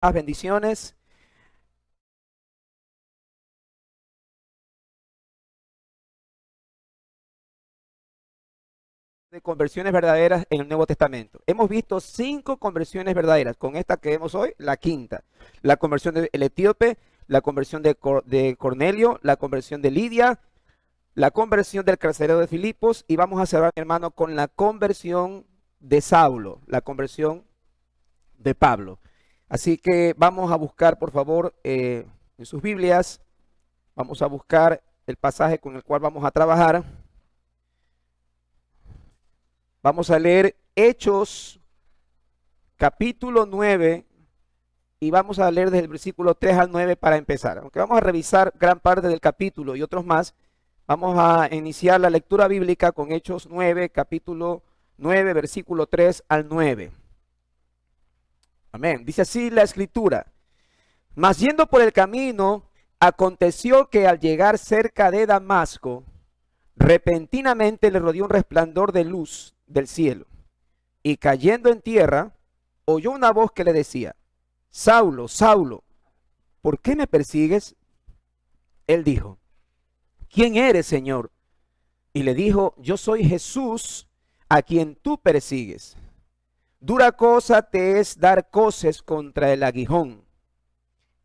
Las bendiciones. De conversiones verdaderas en el Nuevo Testamento. Hemos visto 5 conversiones verdaderas. Con esta que vemos hoy, la quinta. La conversión del etíope, la conversión de Cornelio, la conversión de Lidia, la conversión del carcelero de Filipos, y vamos a cerrar, mi hermano, con la conversión de Saulo, la conversión de Pablo. Así que vamos a buscar, por favor, en sus Biblias, vamos a buscar el pasaje con el cual vamos a trabajar. Vamos a leer Hechos, capítulo 9, y vamos a leer desde el versículo 3 al 9 para empezar. Aunque vamos a revisar gran parte del capítulo y otros más, vamos a iniciar la lectura bíblica con Hechos 9, capítulo 9, versículo 3 al 9. Amén. Dice así la escritura: Mas yendo por el camino, aconteció que al llegar cerca de Damasco, repentinamente le rodeó un resplandor de luz del cielo, y cayendo en tierra, oyó una voz que le decía: Saulo, Saulo, ¿por qué me persigues? Él dijo: ¿Quién eres, Señor? Y le dijo: Yo soy Jesús, a quien tú persigues. Dura cosa te es dar coces contra el aguijón.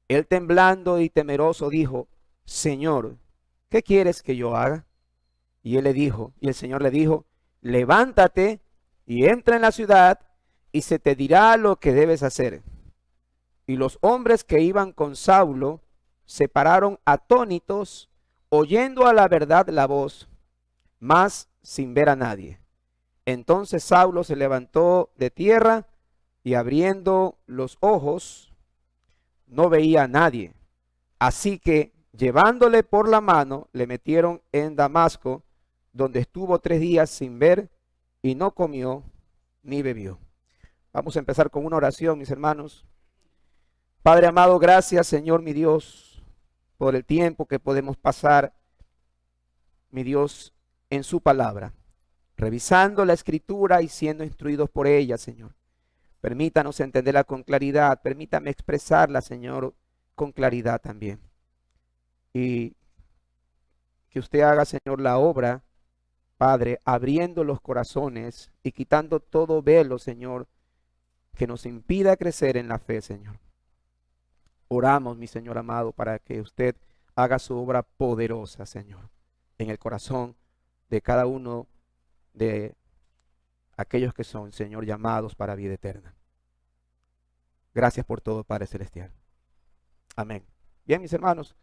Él, temblando y temeroso, dijo: Señor, ¿qué quieres que yo haga? Y el Señor le dijo: levántate y entra en la ciudad, y se te dirá lo que debes hacer. Y los hombres que iban con Saulo se pararon atónitos, oyendo a la verdad la voz, mas sin ver a nadie. Entonces Saulo se levantó de tierra, y abriendo los ojos, no veía a nadie. Así que, llevándole por la mano, le metieron en Damasco, donde estuvo 3 días sin ver, y no comió ni bebió. Vamos a empezar con una oración, mis hermanos. Padre amado, gracias, Señor, mi Dios, por el tiempo que podemos pasar, mi Dios, en su palabra, revisando la escritura y siendo instruidos por ella, Señor. Permítanos entenderla con claridad, permítame expresarla, Señor, con claridad también. Y que usted haga, Señor, la obra, Padre, abriendo los corazones y quitando todo velo, Señor, que nos impida crecer en la fe, Señor. Oramos, mi Señor amado, para que usted haga su obra poderosa, Señor, en el corazón de cada uno de aquellos que son, Señor, llamados para vida eterna. Gracias por todo, Padre Celestial. Amén. Bien, mis hermanos.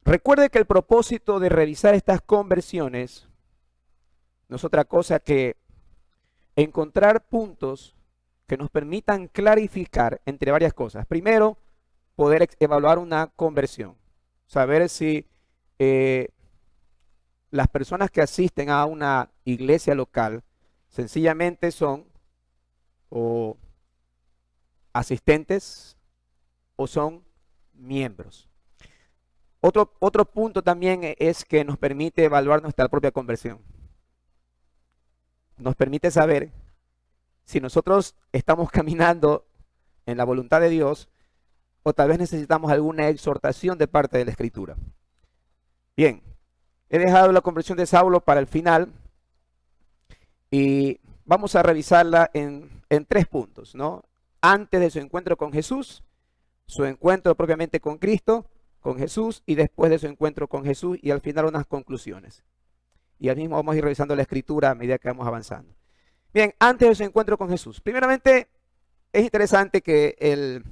Recuerde que el propósito de revisar estas conversiones no es otra cosa que encontrar puntos que nos permitan clarificar entre varias cosas. Primero, poder evaluar una conversión. Saber si las personas que asisten a una iglesia local sencillamente son o asistentes o son miembros. Otro punto también es que nos permite evaluar nuestra propia conversión. Nos permite saber si nosotros estamos caminando en la voluntad de Dios o tal vez necesitamos alguna exhortación de parte de la Escritura. Bien, he dejado la conversión de Saulo para el final y vamos a revisarla en 3 puntos, ¿no? Antes de su encuentro con Jesús, su encuentro propiamente con Cristo, con Jesús, y después de su encuentro con Jesús, y al final unas conclusiones. Y al mismo vamos a ir revisando la escritura a medida que vamos avanzando. Bien, antes de su encuentro con Jesús. Primeramente, es interesante que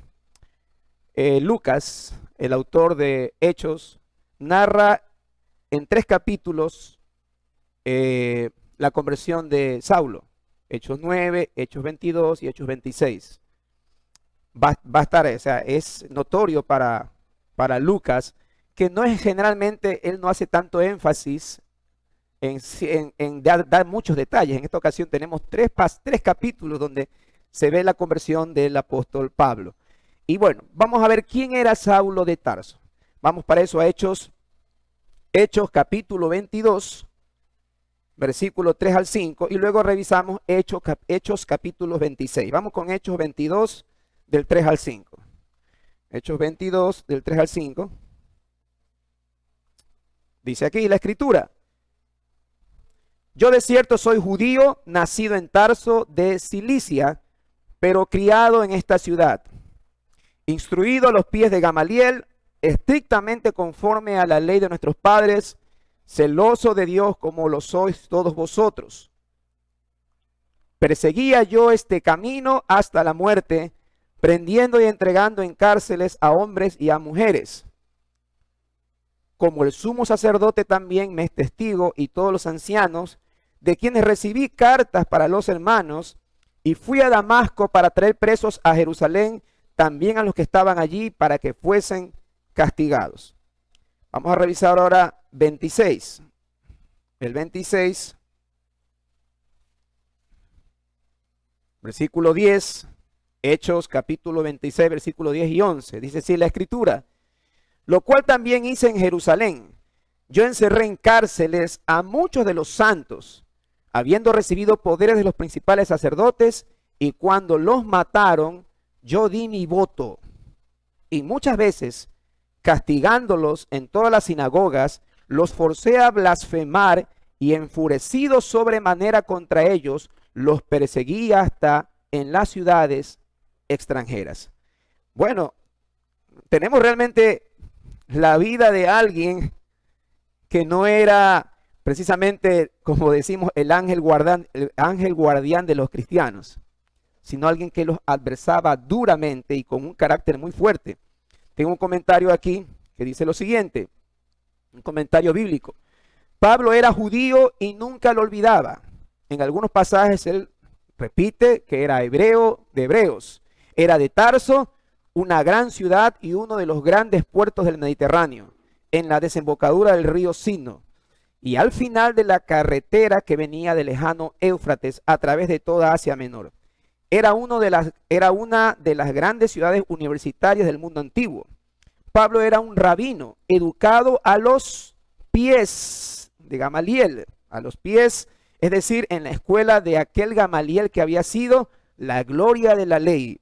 Lucas, el autor de Hechos, narra en 3 capítulos la conversión de Saulo. Hechos 9, Hechos 22 y Hechos 26. Va a estar, o sea, es notorio para Lucas que no es generalmente, él no hace tanto énfasis en dar muchos detalles. En esta ocasión tenemos 3 capítulos donde se ve la conversión del apóstol Pablo. Y bueno, vamos a ver quién era Saulo de Tarso. Vamos para eso a Hechos capítulo 22, versículo 3 al 5, y luego revisamos Hechos capítulo 26. Vamos con Hechos 22, del 3 al 5. Hechos 22, del 3 al 5. Dice aquí la escritura: yo de cierto soy judío, nacido en Tarso de Cilicia, pero criado en esta ciudad, instruido a los pies de Gamaliel, estrictamente conforme a la ley de nuestros padres, celoso de Dios como lo sois todos vosotros. Perseguía yo este camino hasta la muerte, prendiendo y entregando en cárceles a hombres y a mujeres. Como el sumo sacerdote también me es testigo, y todos los ancianos, de quienes recibí cartas para los hermanos, y fui a Damasco para traer presos a Jerusalén, también a los que estaban allí, para que fuesen castigados. Vamos a revisar ahora 26. El 26, versículo 10, Hechos capítulo 26, versículo 10 y 11. Dice así la escritura: lo cual también hice en Jerusalén. Yo encerré en cárceles a muchos de los santos, habiendo recibido poderes de los principales sacerdotes, y cuando los mataron, yo di mi voto. Y muchas veces, castigándolos en todas las sinagogas, los forcé a blasfemar, y enfurecido sobremanera contra ellos, los perseguí hasta en las ciudades extranjeras. Bueno, tenemos realmente la vida de alguien que no era precisamente, como decimos, el ángel guardián de los cristianos, sino alguien que los adversaba duramente y con un carácter muy fuerte. Tengo un comentario aquí que dice lo siguiente, un comentario bíblico. Pablo era judío y nunca lo olvidaba. En algunos pasajes él repite que era hebreo de hebreos. Era de Tarso, una gran ciudad y uno de los grandes puertos del Mediterráneo, en la desembocadura del río Sino, y al final de la carretera que venía del lejano Éufrates a través de toda Asia Menor. Era una de las grandes ciudades universitarias del mundo antiguo. Pablo era un rabino, educado a los pies de Gamaliel, a los pies, es decir, en la escuela de aquel Gamaliel que había sido la gloria de la ley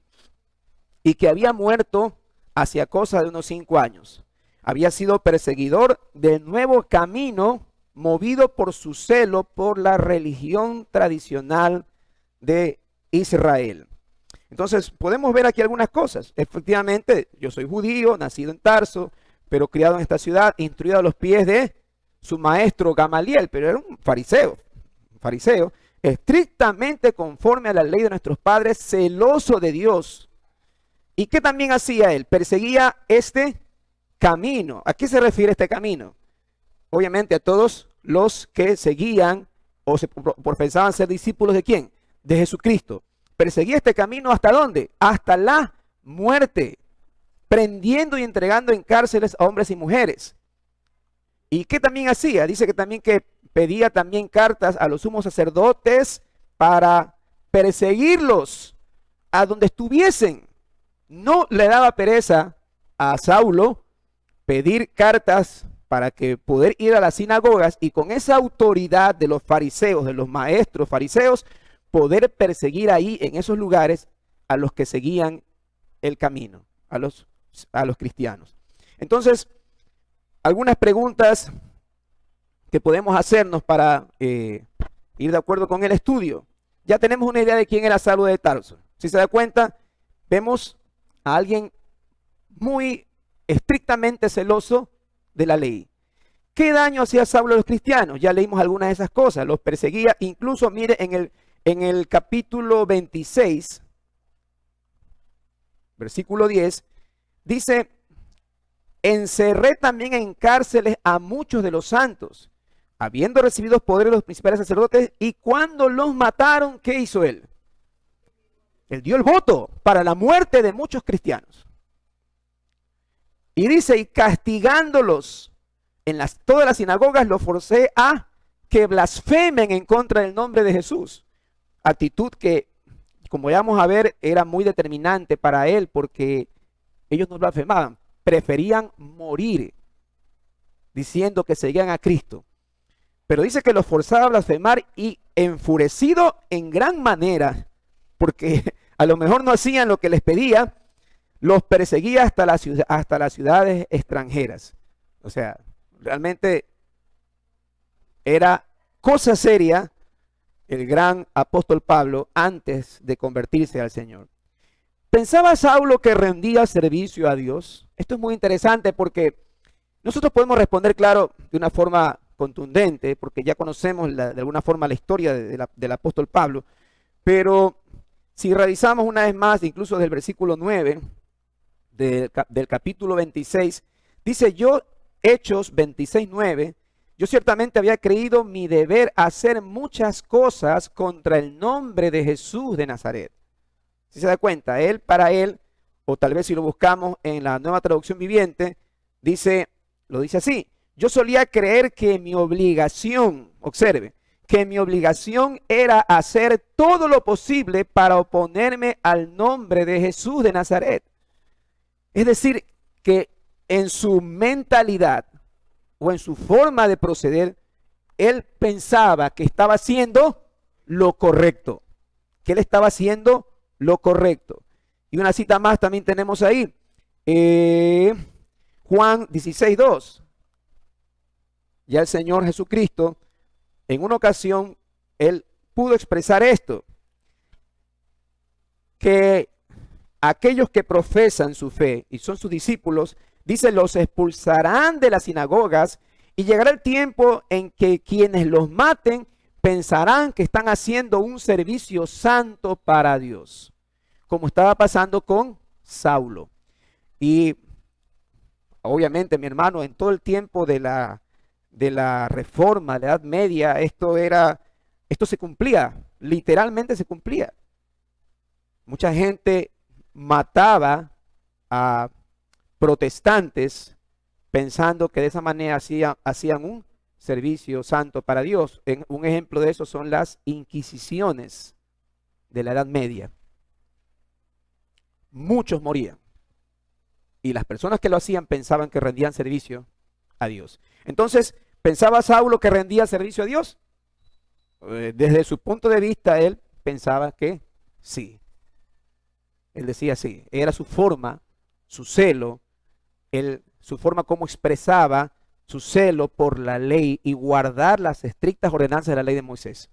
y que había muerto hacia cosa de unos 5 años. Había sido perseguidor del nuevo camino, movido por su celo por la religión tradicional de Israel. Entonces podemos ver aquí algunas cosas. Efectivamente, yo soy judío, nacido en Tarso, pero criado en esta ciudad, instruido a los pies de su maestro Gamaliel, pero era un fariseo, estrictamente conforme a la ley de nuestros padres, celoso de Dios. ¿Y qué también hacía él? Perseguía este camino. ¿A qué se refiere este camino? Obviamente a todos los que seguían o se profesaban ser discípulos de ¿quién? De Jesucristo. Perseguía este camino ¿hasta dónde? Hasta la muerte, prendiendo y entregando en cárceles a hombres y mujeres. ¿Y qué también hacía? Dice que también que pedía también cartas a los sumos sacerdotes para perseguirlos a donde estuviesen. No le daba pereza a Saulo pedir cartas para que poder ir a las sinagogas y con esa autoridad de los fariseos, de los maestros fariseos, poder perseguir ahí en esos lugares a los que seguían el camino, a los cristianos. Entonces, algunas preguntas que podemos hacernos para ir de acuerdo con el estudio. Ya tenemos una idea de quién era Saulo de Tarso. Si se da cuenta, vemos a alguien muy estrictamente celoso de la ley. ¿Qué daño hacía Saulo a los cristianos? Ya leímos algunas de esas cosas. Los perseguía, incluso mire en el capítulo 26, versículo 10, dice: encerré también en cárceles a muchos de los santos, habiendo recibido poder de los principales sacerdotes, y cuando los mataron, ¿qué hizo él? Él dio el voto para la muerte de muchos cristianos. Y dice, y castigándolos en todas las sinagogas, los forcé a que blasfemen en contra del nombre de Jesús. Actitud que, como ya vamos a ver, era muy determinante para él, porque ellos no blasfemaban, preferían morir diciendo que seguían a Cristo. Pero dice que los forzaba a blasfemar, y enfurecido en gran manera, porque a lo mejor no hacían lo que les pedía, los perseguía hasta las ciudades extranjeras. O sea, realmente era cosa seria el gran apóstol Pablo antes de convertirse al Señor. ¿Pensaba Saulo que rendía servicio a Dios? Esto es muy interesante porque nosotros podemos responder, claro, de una forma contundente, porque ya conocemos de alguna forma la historia del apóstol Pablo, pero si revisamos una vez más, incluso del versículo 9 del capítulo 26, dice: yo, Hechos 26:9, yo ciertamente había creído mi deber hacer muchas cosas contra el nombre de Jesús de Nazaret. Si se da cuenta, para él, o tal vez si lo buscamos en la Nueva Traducción Viviente, lo dice así: yo solía creer que mi obligación, observe, que mi obligación era hacer todo lo posible para oponerme al nombre de Jesús de Nazaret. Es decir, que en su mentalidad o en su forma de proceder, él pensaba que estaba haciendo lo correcto, que él estaba haciendo lo correcto. Y una cita más también tenemos ahí, Juan 16:2. Ya el Señor Jesucristo, en una ocasión, él pudo expresar esto: que aquellos que profesan su fe y son sus discípulos, dice, los expulsarán de las sinagogas, y llegará el tiempo en que quienes los maten pensarán que están haciendo un servicio santo para Dios, como estaba pasando con Saulo. Y obviamente, mi hermano, en todo el tiempo de la Reforma, de la Edad Media, esto se cumplía, literalmente se cumplía. Mucha gente mataba a protestantes pensando que de esa manera hacían un servicio santo para Dios. Un ejemplo de eso son las inquisiciones de la Edad Media. Muchos morían, y las personas que lo hacían pensaban que rendían servicio a Dios. Entonces, ¿pensaba Saulo que rendía servicio a Dios? Desde su punto de vista, él pensaba que sí. Él decía sí, era su forma, su celo, su forma como expresaba su celo por la ley y guardar las estrictas ordenanzas de la ley de Moisés.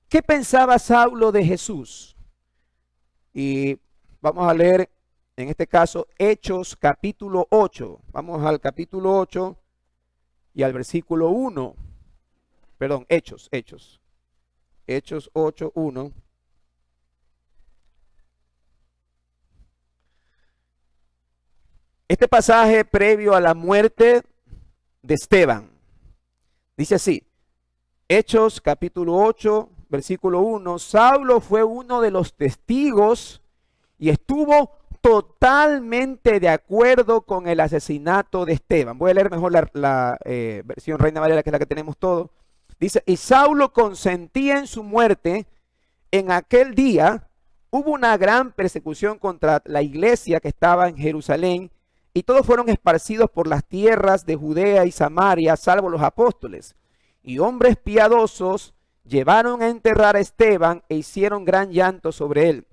¿Qué pensaba Saulo de Jesús? Y vamos a leer, en este caso, Hechos capítulo 8. Vamos al capítulo 8 y al versículo 1. Perdón, Hechos 8:1. Este pasaje previo a la muerte de Esteban. Dice así, Hechos capítulo 8, versículo 1. Saulo fue uno de los testigos y estuvo totalmente de acuerdo con el asesinato de Esteban. Voy a leer mejor la versión Reina Valera, que es la que tenemos todos. Dice, y Saulo consentía en su muerte. En aquel día hubo una gran persecución contra la iglesia que estaba en Jerusalén, y todos fueron esparcidos por las tierras de Judea y Samaria, salvo los apóstoles. Y hombres piadosos llevaron a enterrar a Esteban e hicieron gran llanto sobre él.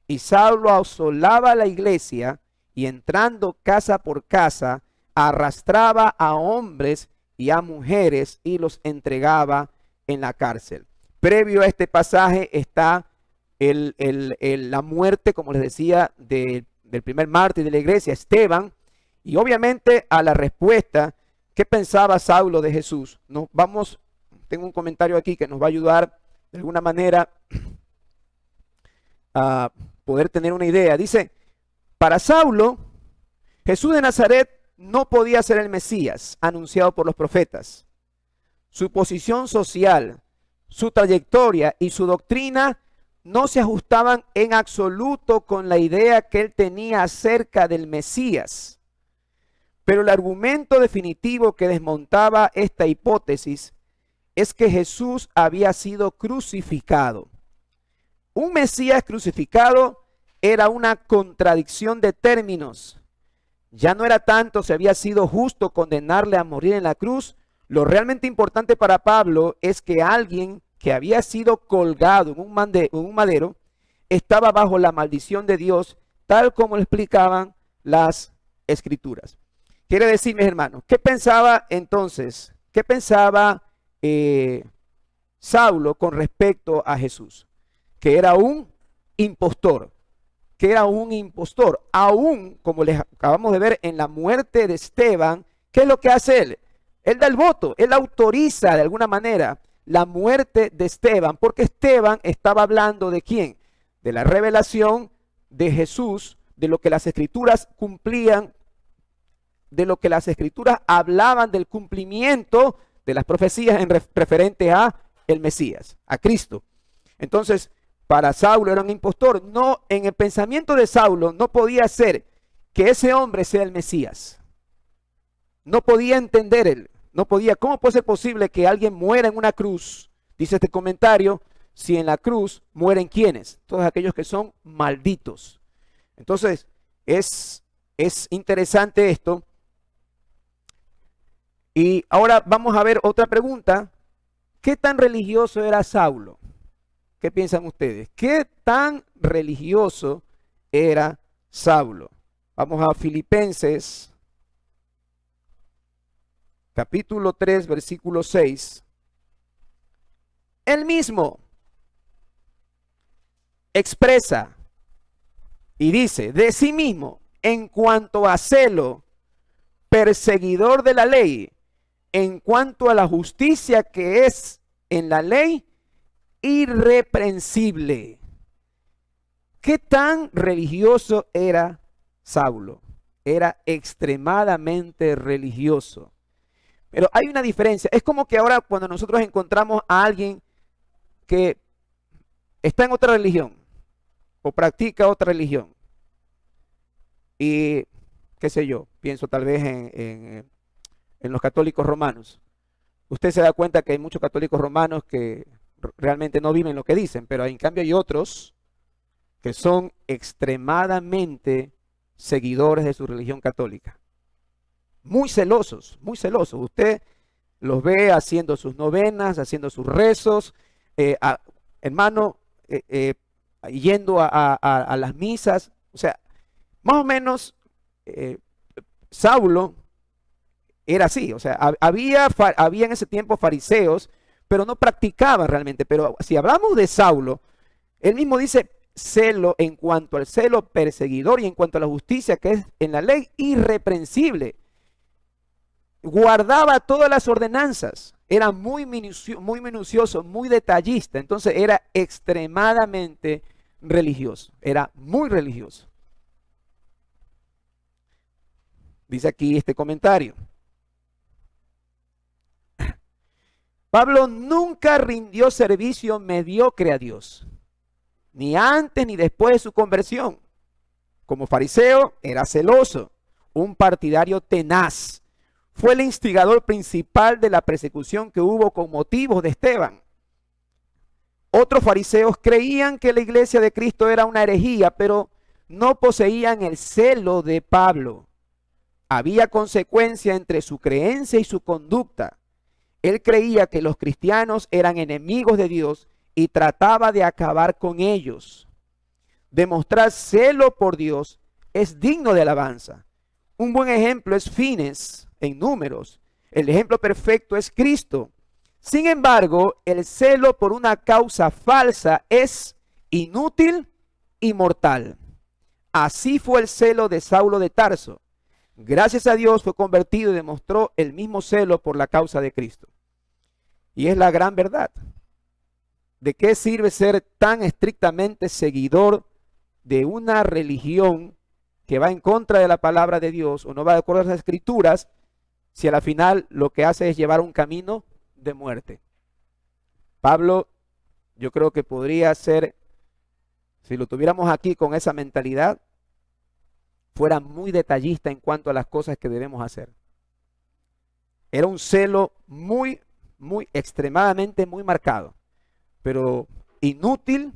Y Saulo asolaba la iglesia y, entrando casa por casa, arrastraba a hombres y a mujeres y los entregaba en la cárcel. Previo a este pasaje está la muerte, como les decía, del primer mártir de la iglesia, Esteban. Y obviamente a la respuesta, ¿qué pensaba Saulo de Jesús? Tengo un comentario aquí que nos va a ayudar de alguna manera a poder tener una idea. Dice, para Saulo, Jesús de Nazaret no podía ser el Mesías anunciado por los profetas. Su posición social, su trayectoria y su doctrina no se ajustaban en absoluto con la idea que él tenía acerca del Mesías. Pero el argumento definitivo que desmontaba esta hipótesis es que Jesús había sido crucificado. Un Mesías crucificado era una contradicción de términos. Ya no era tanto si había sido justo condenarle a morir en la cruz. Lo realmente importante para Pablo es que alguien que había sido colgado en un madero estaba bajo la maldición de Dios tal como lo explicaban las Escrituras. Quiere decir, mis hermanos, ¿qué pensaba entonces? ¿Qué pensaba Saulo con respecto a Jesús? Que era un impostor, que era un impostor. Aún, como les acabamos de ver en la muerte de Esteban, ¿qué es lo que hace él? Él da el voto, él autoriza de alguna manera la muerte de Esteban, porque Esteban estaba hablando de quién, de la revelación de Jesús, de lo que las Escrituras cumplían, de lo que las Escrituras hablaban del cumplimiento de las profecías en referente a el Mesías, a Cristo. Entonces, para Saulo era un impostor. No, en el pensamiento de Saulo no podía ser que ese hombre sea el Mesías. No podía entender él, no podía. ¿Cómo puede ser posible que alguien muera en una cruz? Dice este comentario, si en la cruz mueren ¿quiénes? Todos aquellos que son malditos. Entonces, es interesante esto. Y ahora vamos a ver otra pregunta. ¿Qué tan religioso era Saulo? ¿Qué piensan ustedes? ¿Qué tan religioso era Saulo? Vamos a Filipenses, capítulo 3, versículo 6. Él mismo expresa y dice de sí mismo, en cuanto a celo, perseguidor de la ley, en cuanto a la justicia que es en la ley, irreprensible. ¿Qué tan religioso era Saulo? Era extremadamente religioso. Pero hay una diferencia. Es como que ahora cuando nosotros encontramos a alguien que está en otra religión o practica otra religión y qué sé yo, pienso tal vez en los católicos romanos. Usted se da cuenta que hay muchos católicos romanos que realmente no viven lo que dicen, pero en cambio hay otros que son extremadamente seguidores de su religión católica. Muy celosos, muy celosos. Usted los ve haciendo sus novenas, haciendo sus rezos, hermano, yendo a las misas. O sea, más o menos Saulo era así. O sea, había en ese tiempo fariseos, pero no practicaban realmente. Pero si hablamos de Saulo, él mismo dice celo en cuanto al celo perseguidor y en cuanto a la justicia que es en la ley irreprensible. Guardaba todas las ordenanzas, era muy minucioso, muy detallista, entonces era extremadamente religioso, era muy religioso. Dice aquí este comentario. Pablo nunca rindió servicio mediocre a Dios, ni antes ni después de su conversión. Como fariseo era celoso, un partidario tenaz. Fue el instigador principal de la persecución que hubo con motivos de Esteban. Otros fariseos creían que la iglesia de Cristo era una herejía, pero no poseían el celo de Pablo. Había consecuencia entre su creencia y su conducta. Él creía que los cristianos eran enemigos de Dios y trataba de acabar con ellos. Demostrar celo por Dios es digno de alabanza. Un buen ejemplo es Fines en Números. El ejemplo perfecto es Cristo. Sin embargo, el celo por una causa falsa es inútil y mortal. Así fue el celo de Saulo de Tarso. Gracias a Dios fue convertido y demostró el mismo celo por la causa de Cristo. Y es la gran verdad. ¿De qué sirve ser tan estrictamente seguidor de una religión que va en contra de la palabra de Dios o no va de acuerdo a las Escrituras, si a la final lo que hace es llevar un camino de muerte? Pablo, yo creo que podría ser, si lo tuviéramos aquí con esa mentalidad, fuera muy detallista en cuanto a las cosas que debemos hacer. Era un celo muy extremadamente muy marcado, pero inútil,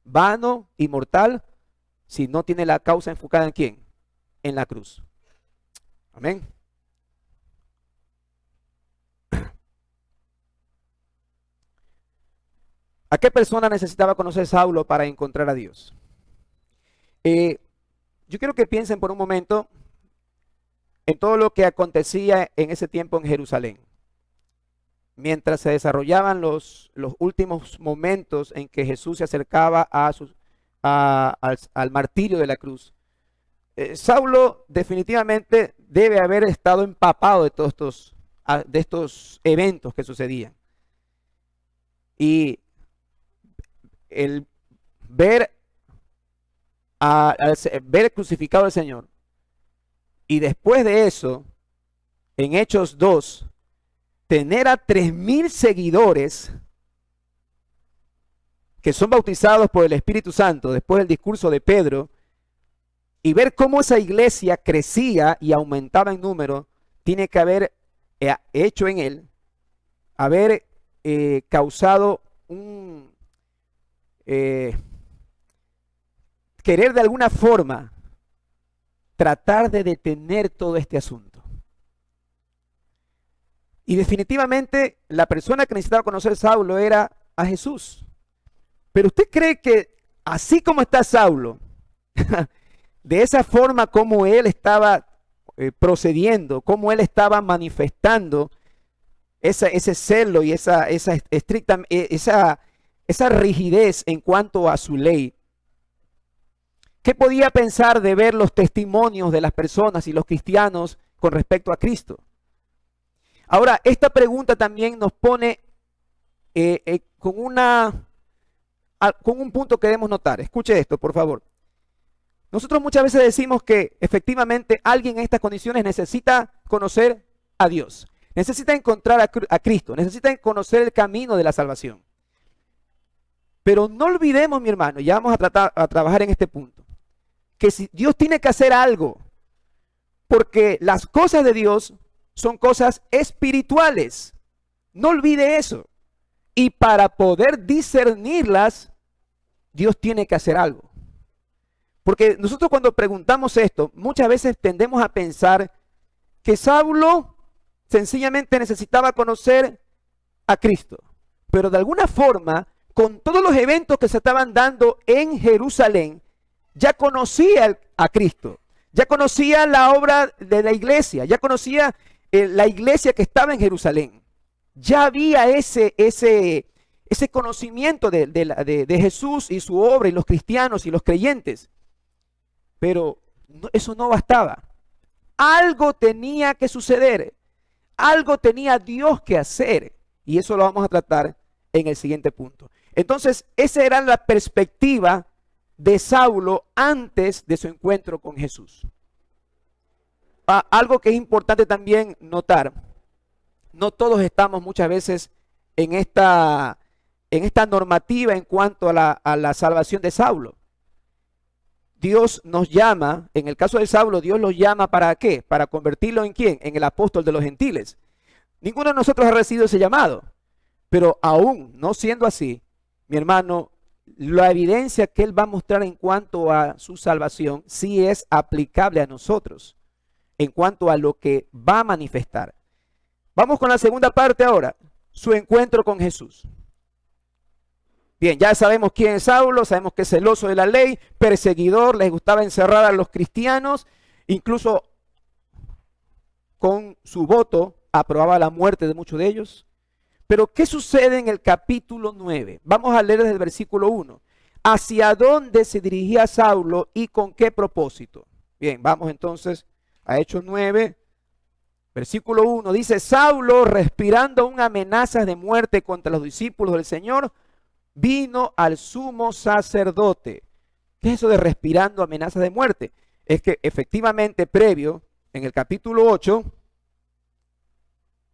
vano y mortal si no tiene la causa enfocada en quién, en la cruz. Amén. ¿A qué persona necesitaba conocer Saulo para encontrar a Dios? Yo quiero que piensen por un momento en todo lo que acontecía en ese tiempo en Jerusalén. Mientras se desarrollaban los últimos momentos en que Jesús se acercaba al martirio de la cruz. Saulo definitivamente debe haber estado empapado de todos estos eventos que sucedían. Y el ver crucificado al Señor, y después de eso, en Hechos 2, tener a 3,000 seguidores que son bautizados por el Espíritu Santo después del discurso de Pedro, y ver cómo esa iglesia crecía y aumentaba en número, tiene que haber hecho en él, haber causado un querer de alguna forma tratar de detener todo este asunto. Y definitivamente la persona que necesitaba conocer Saulo era a Jesús. Pero usted cree que así como está Saulo, de esa forma como él estaba procediendo, como él estaba manifestando ese celo y esa rigidez en cuanto a su ley, ¿qué podía pensar de ver los testimonios de las personas y los cristianos con respecto a Cristo? Ahora, esta pregunta también nos pone con un punto que debemos notar. Escuche esto, por favor. Nosotros muchas veces decimos que efectivamente alguien en estas condiciones necesita conocer a Dios, necesita encontrar a Cristo, necesita conocer el camino de la salvación. Pero no olvidemos, mi hermano, ya vamos a trabajar en este punto, que si Dios tiene que hacer algo, porque las cosas de Dios son cosas espirituales. No olvide eso. Y para poder discernirlas, Dios tiene que hacer algo. Porque nosotros cuando preguntamos esto, muchas veces tendemos a pensar que Saulo sencillamente necesitaba conocer a Cristo. Pero de alguna forma, con todos los eventos que se estaban dando en Jerusalén, ya conocía a Cristo. Ya conocía la obra de la iglesia, ya conocía la iglesia que estaba en Jerusalén. Ya había ese conocimiento de Jesús y su obra y los cristianos y los creyentes. Pero eso no bastaba. Algo tenía que suceder. Algo tenía Dios que hacer. Y eso lo vamos a tratar en el siguiente punto. Entonces, esa era la perspectiva de Saulo antes de su encuentro con Jesús. Algo que es importante también notar, no todos estamos muchas veces en esta normativa en cuanto a la salvación de Saulo. Dios nos llama, en el caso de Saulo, Dios lo llama ¿para qué? Para convertirlo en ¿quién? En el apóstol de los gentiles. Ninguno de nosotros ha recibido ese llamado, pero aún no siendo así, mi hermano, la evidencia que él va a mostrar en cuanto a su salvación sí es aplicable a nosotros, en cuanto a lo que va a manifestar. Vamos con la segunda parte ahora, su encuentro con Jesús. Bien, ya sabemos quién es Saulo, sabemos que es celoso de la ley, perseguidor, les gustaba encerrar a los cristianos, incluso con su voto aprobaba la muerte de muchos de ellos. Pero ¿qué sucede en el capítulo 9? Vamos a leer desde el versículo 1. ¿Hacia dónde se dirigía Saulo y con qué propósito? Bien, vamos entonces a Hechos 9, versículo 1. Dice, Saulo, respirando aún amenazas de muerte contra los discípulos del Señor, vino al sumo sacerdote. ¿Qué es eso de respirando amenazas de muerte? Es que efectivamente previo, en el capítulo 8,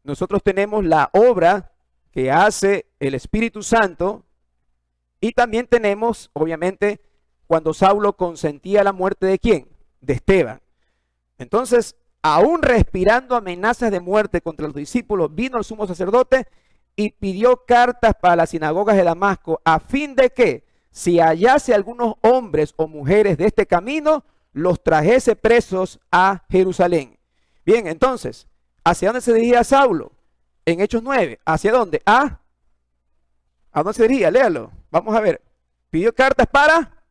nosotros tenemos la obra que hace el Espíritu Santo y también tenemos, obviamente, cuando Saulo consentía la muerte de ¿quién? De Esteban. Entonces, aún respirando amenazas de muerte contra los discípulos, vino el sumo sacerdote y pidió cartas para las sinagogas de Damasco, a fin de que, si hallase algunos hombres o mujeres de este camino, los trajese presos a Jerusalén. Bien, entonces, ¿hacia dónde se dirigía Saulo? En Hechos 9, ¿hacia dónde? ¿A dónde se dirigía? Léalo, vamos a ver. Pidió cartas para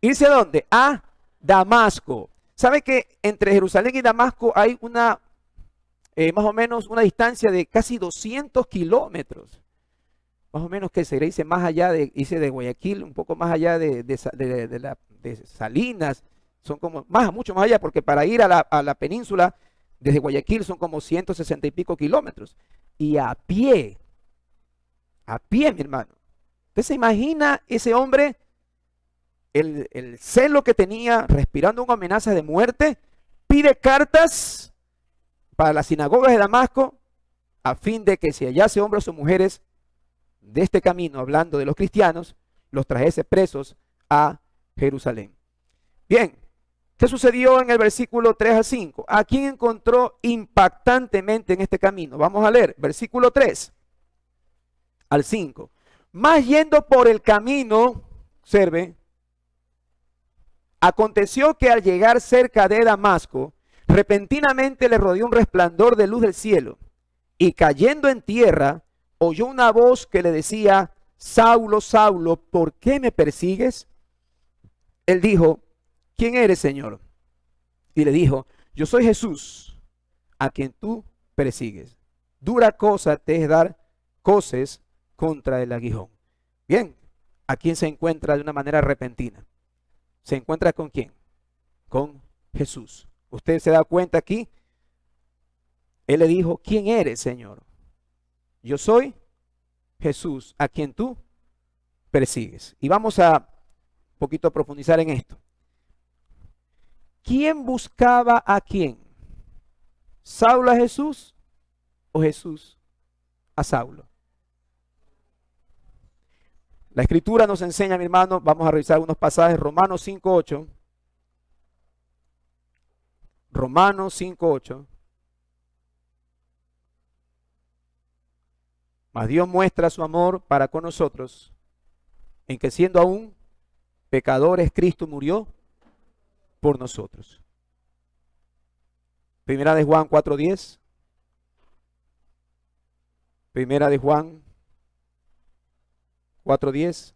irse ¿a dónde? A Damasco. ¿Sabe que entre Jerusalén y Damasco hay una, más o menos una distancia de casi 200 kilómetros? Más o menos que se dice más allá de, dice de Guayaquil, un poco más allá de Salinas, son como, mucho más allá, porque para ir a la península desde Guayaquil son como 160 y pico kilómetros. Y a pie, mi hermano. ¿Usted se imagina ese hombre, el celo que tenía, respirando una amenaza de muerte? Pide cartas para las sinagogas de Damasco, a fin de que si hallase hombres o mujeres de este camino, hablando de los cristianos, los trajese presos a Jerusalén. Bien, ¿qué sucedió en el versículo 3 a 5? ¿A quién encontró impactantemente en este camino? Vamos a leer, versículo 3 al 5. Más yendo por el camino, observe, aconteció que al llegar cerca de Damasco, repentinamente le rodeó un resplandor de luz del cielo, y cayendo en tierra, oyó una voz que le decía: Saulo, Saulo, ¿por qué me persigues? Él dijo: ¿quién eres, Señor? Y le dijo: yo soy Jesús, a quien tú persigues. Dura cosa te es dar coces contra el aguijón. Bien, ¿a quién se encuentra de una manera repentina? ¿Se encuentra con quién? Con Jesús. ¿Usted se da cuenta aquí? Él le dijo: ¿quién eres, Señor? Yo soy Jesús, a quien tú persigues. Y vamos a un poquito profundizar en esto. ¿Quién buscaba a quién? ¿Saulo a Jesús o Jesús a Saulo? La escritura nos enseña, mi hermano, vamos a revisar unos pasajes, Romanos 5:8. Romanos 5:8. Mas Dios muestra su amor para con nosotros, en que siendo aún pecadores, Cristo murió por nosotros. Primera de Juan 4:10. Primera de Juan 4:10.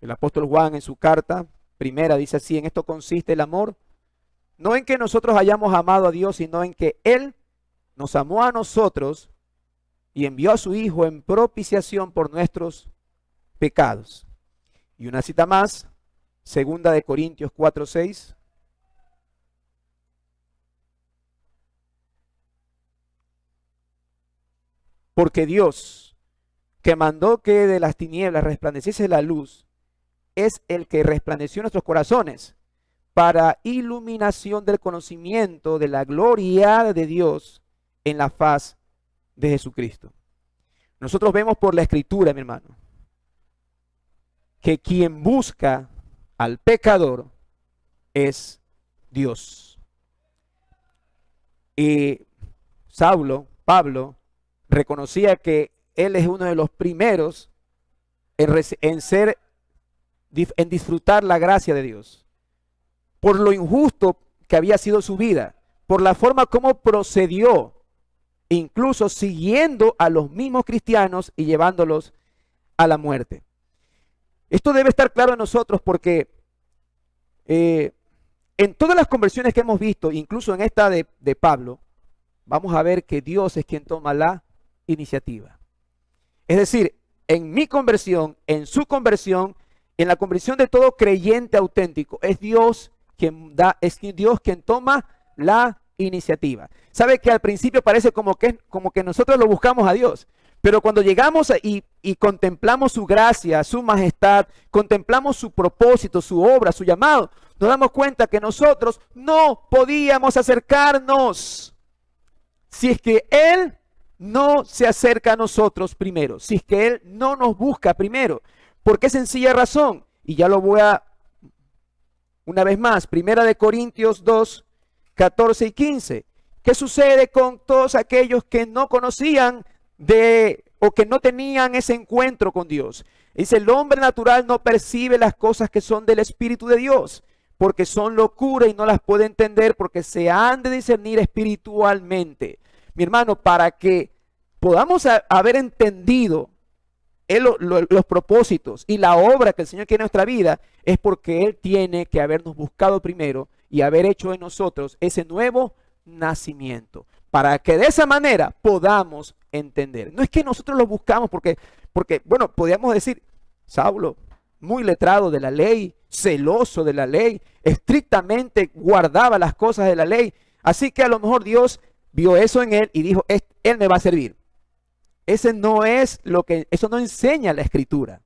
El apóstol Juan en su carta primera dice así: en esto consiste el amor, no en que nosotros hayamos amado a Dios, sino en que Él nos amó a nosotros y envió a su Hijo en propiciación por nuestros pecados. Y una cita más, segunda de Corintios 4:6. Porque Dios, que mandó que de las tinieblas resplandeciese la luz, es el que resplandeció nuestros corazones para iluminación del conocimiento de la gloria de Dios en la faz de Jesucristo. Nosotros vemos por la escritura, mi hermano, que quien busca al pecador es Dios. Y Pablo, reconocía que él es uno de los primeros en disfrutar la gracia de Dios, por lo injusto que había sido su vida, por la forma como procedió, incluso siguiendo a los mismos cristianos y llevándolos a la muerte. Esto debe estar claro en nosotros porque en todas las conversiones que hemos visto, incluso en esta de Pablo, vamos a ver que Dios es quien toma la iniciativa. Es decir, en mi conversión, en su conversión, en la conversión de todo creyente auténtico, es Dios quien toma la iniciativa. Sabe que al principio parece como que nosotros lo buscamos a Dios, pero cuando llegamos y contemplamos su gracia, su majestad, contemplamos su propósito, su obra, su llamado, nos damos cuenta que nosotros no podíamos acercarnos si es que Él no se acerca a nosotros primero, si es que Él no nos busca primero. ¿Por qué sencilla razón? Y ya lo voy a, una vez más, Primera de Corintios 2, 14 y 15. ¿Qué sucede con todos aquellos que no conocían o que no tenían ese encuentro con Dios? Dice: el hombre natural no percibe las cosas que son del Espíritu de Dios, porque son locura y no las puede entender, porque se han de discernir espiritualmente. Mi hermano, para que podamos haber entendido los propósitos y la obra que el Señor quiere en nuestra vida, es porque Él tiene que habernos buscado primero y haber hecho en nosotros ese nuevo nacimiento, para que de esa manera podamos entender. No es que nosotros lo buscamos porque bueno, podríamos decir, Saulo, muy letrado de la ley, celoso de la ley, estrictamente guardaba las cosas de la ley, así que a lo mejor Dios vio eso en él y dijo, él me va a servir. Eso no enseña la Escritura.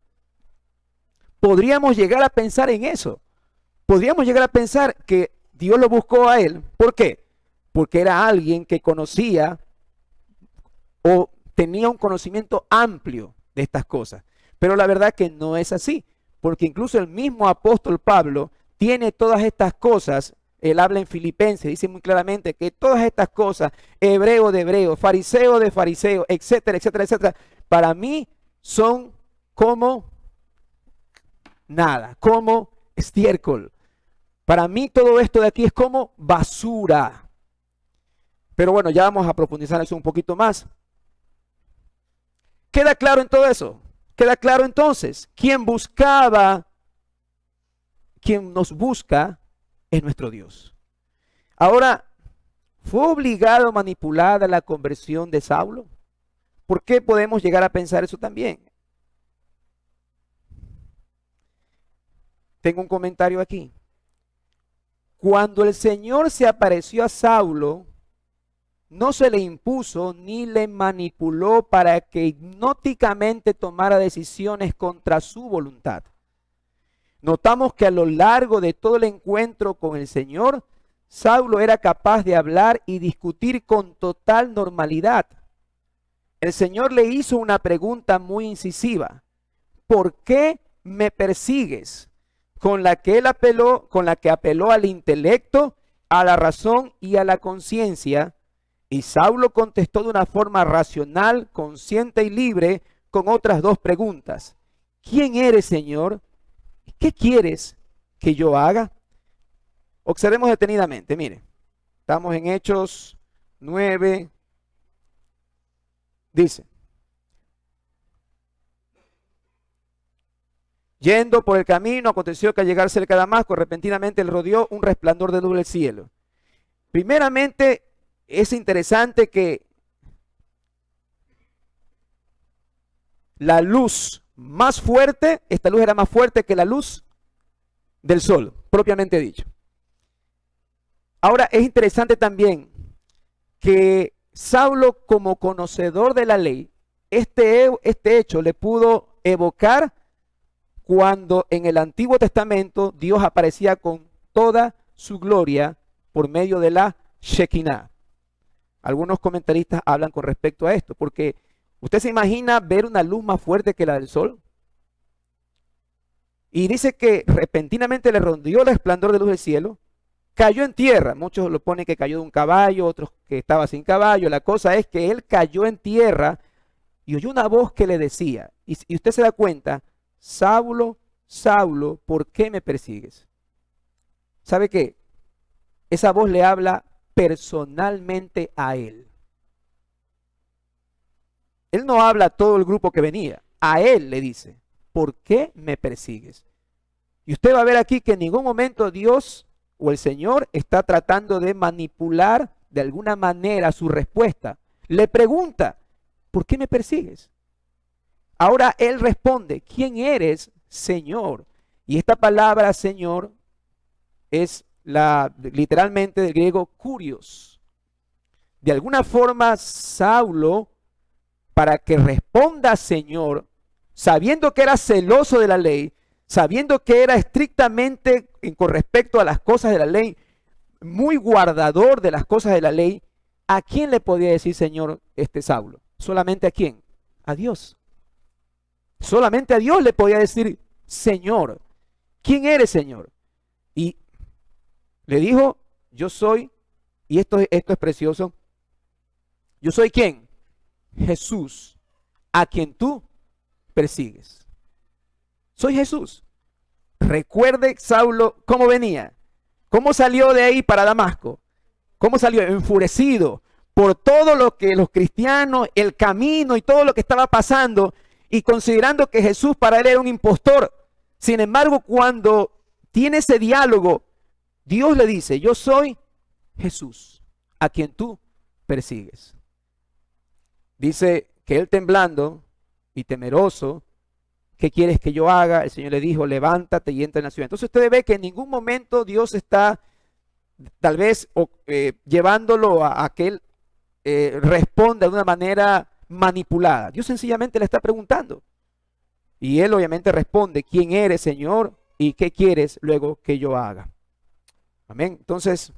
Podríamos llegar a pensar en eso. Podríamos llegar a pensar que Dios lo buscó a él. ¿Por qué? Porque era alguien que conocía o tenía un conocimiento amplio de estas cosas. Pero la verdad que no es así. Porque incluso el mismo apóstol Pablo tiene todas estas cosas. Él habla en Filipenses, dice muy claramente que todas estas cosas, hebreo de hebreo, fariseo de fariseo, etcétera, etcétera, etcétera, para mí son como nada, como estiércol. Para mí todo esto de aquí es como basura. Pero bueno, ya vamos a profundizar eso un poquito más. ¿Queda claro en todo eso? ¿Queda claro entonces? Quien nos busca, es nuestro Dios. Ahora, ¿fue obligado, manipulada la conversión de Saulo? ¿Por qué podemos llegar a pensar eso también? Tengo un comentario aquí. Cuando el Señor se apareció a Saulo, no se le impuso ni le manipuló para que hipnóticamente tomara decisiones contra su voluntad. Notamos que a lo largo de todo el encuentro con el Señor, Saulo era capaz de hablar y discutir con total normalidad. El Señor le hizo una pregunta muy incisiva. ¿Por qué me persigues? Con la que apeló al intelecto, a la razón y a la conciencia. Y Saulo contestó de una forma racional, consciente y libre con otras dos preguntas. ¿Quién eres, Señor? ¿Qué quieres que yo haga? Observemos detenidamente, mire. Estamos en Hechos 9. Dice. Yendo por el camino, aconteció que al llegar cerca de Damasco, repentinamente le rodeó un resplandor de luz del cielo. Primeramente, es interesante que la luz más fuerte, esta luz era más fuerte que la luz del sol, propiamente dicho. Ahora es interesante también que Saulo, como conocedor de la ley, este hecho le pudo evocar cuando en el Antiguo Testamento Dios aparecía con toda su gloria por medio de la Shekinah. Algunos comentaristas hablan con respecto a esto, porque ¿usted se imagina ver una luz más fuerte que la del sol? Y dice que repentinamente le rodeó el resplandor de luz del cielo, cayó en tierra. Muchos lo ponen que cayó de un caballo, otros que estaba sin caballo. La cosa es que él cayó en tierra y oyó una voz que le decía, y usted se da cuenta, Saulo, Saulo, ¿por qué me persigues? ¿Sabe qué? Esa voz le habla personalmente a él. Él no habla a todo el grupo que venía. A él le dice, ¿por qué me persigues? Y usted va a ver aquí que en ningún momento Dios o el Señor está tratando de manipular de alguna manera su respuesta. Le pregunta, ¿por qué me persigues? Ahora él responde, ¿quién eres, Señor? Y esta palabra, Señor, es literalmente del griego kurios. De alguna forma, Saulo, para que responda Señor, sabiendo que era celoso de la ley, sabiendo que era estrictamente con respecto a las cosas de la ley, muy guardador de las cosas de la ley, ¿a quién le podía decir Señor Saulo? ¿Solamente a quién? A Dios. Solamente a Dios le podía decir Señor. ¿Quién eres, Señor? Y le dijo, yo soy, y esto es precioso, yo soy ¿quién? Jesús, a quien tú persigues. Soy Jesús. Recuerde, Saulo, cómo venía, cómo salió de ahí para Damasco, cómo salió enfurecido por todo lo que los cristianos, el camino y todo lo que estaba pasando. y considerando que Jesús para él era un impostor. Sin embargo, cuando tiene ese diálogo, Dios le dice, yo soy Jesús, a quien tú persigues. Dice que él temblando y temeroso, ¿qué quieres que yo haga? El Señor le dijo, levántate y entra en la ciudad. Entonces usted ve que en ningún momento Dios está tal vez llevándolo a que él responda de una manera manipulada. Dios sencillamente le está preguntando. Y él obviamente responde, ¿quién eres, Señor? ¿Y qué quieres luego que yo haga? Amén. Entonces,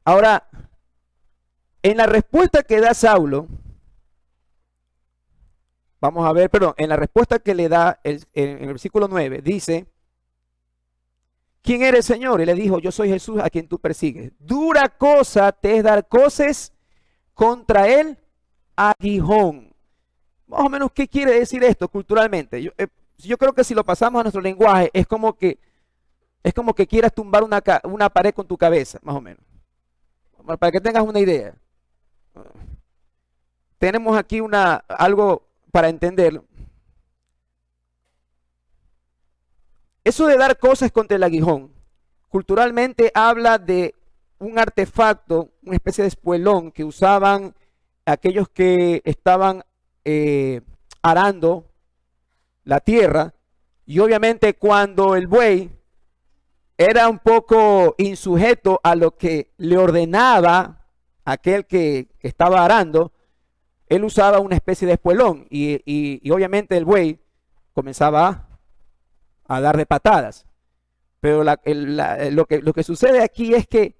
ahora, en la respuesta que da Saulo, vamos a ver, perdón, en la respuesta que le da en el versículo 9, dice, ¿quién eres, Señor? Y le dijo, yo soy Jesús a quien tú persigues. Dura cosa te es dar coces contra el aguijón. Más o menos, ¿qué quiere decir esto culturalmente? Yo creo que si lo pasamos a nuestro lenguaje, es como que quieras tumbar una pared con tu cabeza, más o menos. Para que tengas una idea. Tenemos aquí algo para entenderlo. Eso de dar cosas contra el aguijón, culturalmente habla de un artefacto, una especie de espuelón que usaban aquellos que estaban arando la tierra, y obviamente cuando el buey era un poco insujeto a lo que le ordenaba aquel que estaba arando, él usaba una especie de espuelón y obviamente el buey comenzaba a dar de patadas. Pero lo que sucede aquí es que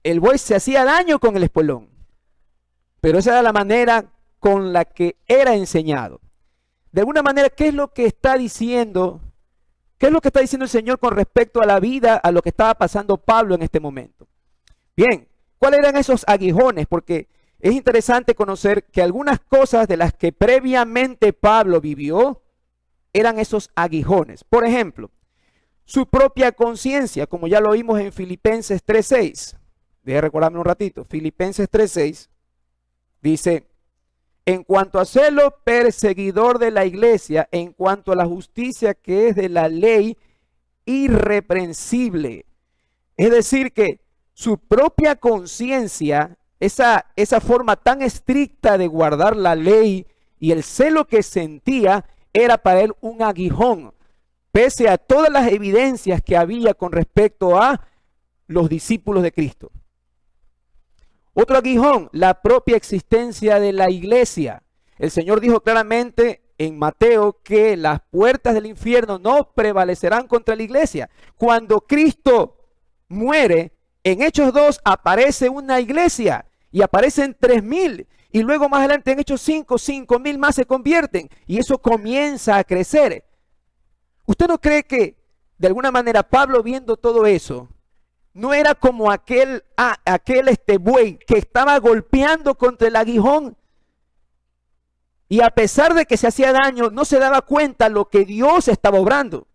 el buey se hacía daño con el espuelón, pero esa era la manera con la que era enseñado. De alguna manera, ¿qué es lo que está diciendo? ¿Qué es lo que está diciendo el Señor con respecto a la vida, a lo que estaba pasando Pablo en este momento? Bien, ¿cuáles eran esos aguijones? Porque es interesante conocer que algunas cosas de las que previamente Pablo vivió eran esos aguijones. Por ejemplo, su propia conciencia, como ya lo vimos en Filipenses 3:6. Deje recordarme un ratito. Filipenses 3:6 dice, en cuanto a celo perseguidor de la iglesia, en cuanto a la justicia que es de la ley irreprensible. Es decir, que su propia conciencia, esa forma tan estricta de guardar la ley y el celo que sentía, era para él un aguijón, pese a todas las evidencias que había con respecto a los discípulos de Cristo. Otro aguijón, la propia existencia de la iglesia. El Señor dijo claramente en Mateo que las puertas del infierno no prevalecerán contra la iglesia. Cuando Cristo muere, en Hechos 2 aparece una iglesia y aparecen 3,000. Y luego más adelante en Hechos 5,000 más se convierten. Y eso comienza a crecer. ¿Usted no cree que de alguna manera Pablo, viendo todo eso, no era como aquel buey que estaba golpeando contra el aguijón? Y a pesar de que se hacía daño, no se daba cuenta lo que Dios estaba obrando.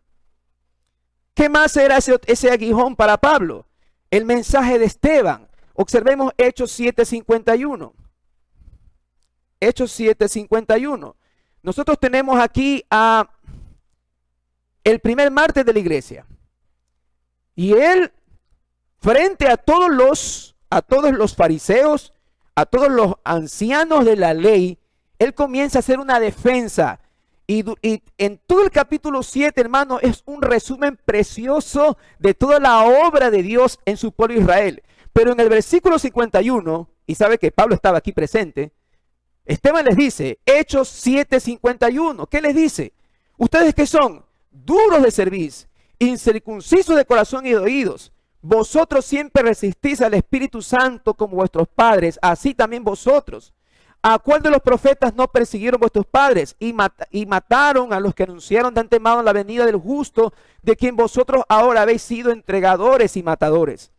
¿Qué más era ese aguijón para Pablo? El mensaje de Esteban. Observemos Hechos 7:51. Hechos 7:51. Nosotros tenemos aquí el primer mártir de la iglesia. Y él, frente a todos los fariseos, a todos los ancianos de la ley, él comienza a hacer una defensa. Y en todo el capítulo 7, hermano, es un resumen precioso de toda la obra de Dios en su pueblo Israel. Pero en el versículo 51, y sabe que Pablo estaba aquí presente, Esteban les dice, Hechos 7:51, ¿qué les dice? Ustedes que son duros de cerviz, incircuncisos de corazón y de oídos, vosotros siempre resistís al Espíritu Santo como vuestros padres, así también vosotros. ¿A cuál de los profetas no persiguieron vuestros padres y mataron a los que anunciaron de antemano la venida del justo, de quien vosotros ahora habéis sido entregadores y matadores?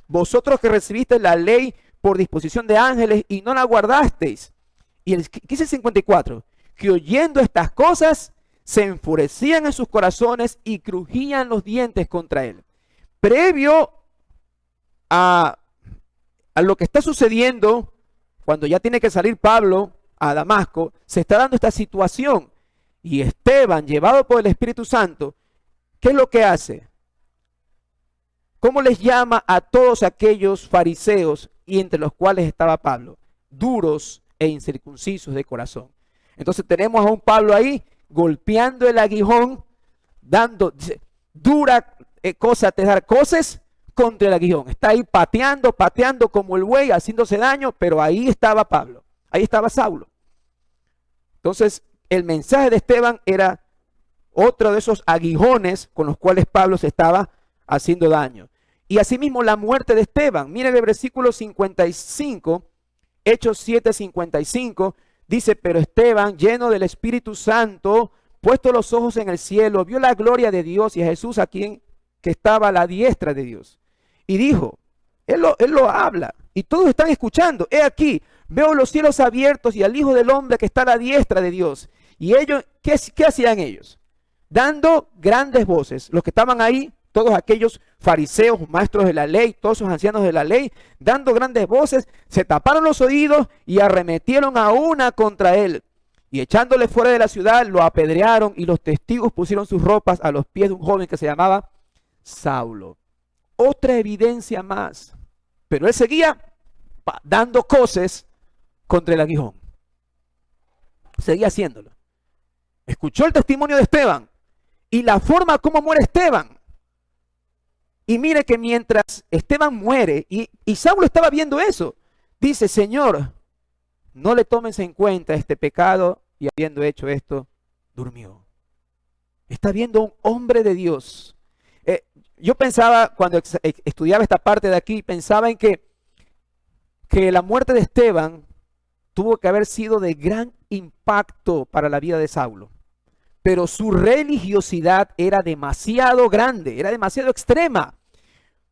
Vosotros que recibisteis la ley por disposición de ángeles y no la guardasteis. Y el 15:54, que oyendo estas cosas se enfurecían en sus corazones y crujían los dientes contra él. Previo a lo que está sucediendo cuando ya tiene que salir Pablo a Damasco, se está dando esta situación. Y Esteban, llevado por el Espíritu Santo, ¿qué es lo que hace? ¿Cómo les llama a todos aquellos fariseos, y entre los cuales estaba Pablo? Duros e incircuncisos de corazón. Entonces tenemos a un Pablo ahí golpeando el aguijón, dando dura cosa te dar cosas contra el aguijón. Está ahí pateando como el buey, haciéndose daño, pero ahí estaba Pablo, ahí estaba Saulo. Entonces el mensaje de Esteban era otro de esos aguijones con los cuales Pablo se estaba haciendo daño. Y asimismo la muerte de Esteban. Miren el versículo 55, Hechos 7:55, dice: pero Esteban, lleno del Espíritu Santo, puesto los ojos en el cielo, vio la gloria de Dios y a Jesús, a quien que estaba a la diestra de Dios. Y dijo, él lo habla, y todos están escuchando: he aquí, veo los cielos abiertos y al Hijo del Hombre que está a la diestra de Dios. Y ellos, ¿qué hacían ellos? Dando grandes voces. Los que estaban ahí, todos aquellos fariseos, maestros de la ley, todos esos ancianos de la ley, dando grandes voces, se taparon los oídos y arremetieron a una contra él. Y echándole fuera de la ciudad, lo apedrearon, y los testigos pusieron sus ropas a los pies de un joven que se llamaba Saulo. Otra evidencia más. Pero él seguía dando cosas contra el aguijón. Seguía haciéndolo. Escuchó el testimonio de Esteban y la forma como muere Esteban. Y mire que mientras Esteban muere, y Saulo estaba viendo eso, dice: Señor, no le tomes en cuenta este pecado, y habiendo hecho esto, durmió. Está viendo un hombre de Dios. Yo pensaba, cuando estudiaba esta parte de aquí, pensaba en que la muerte de Esteban tuvo que haber sido de gran impacto para la vida de Saulo. Pero su religiosidad era demasiado grande, era demasiado extrema.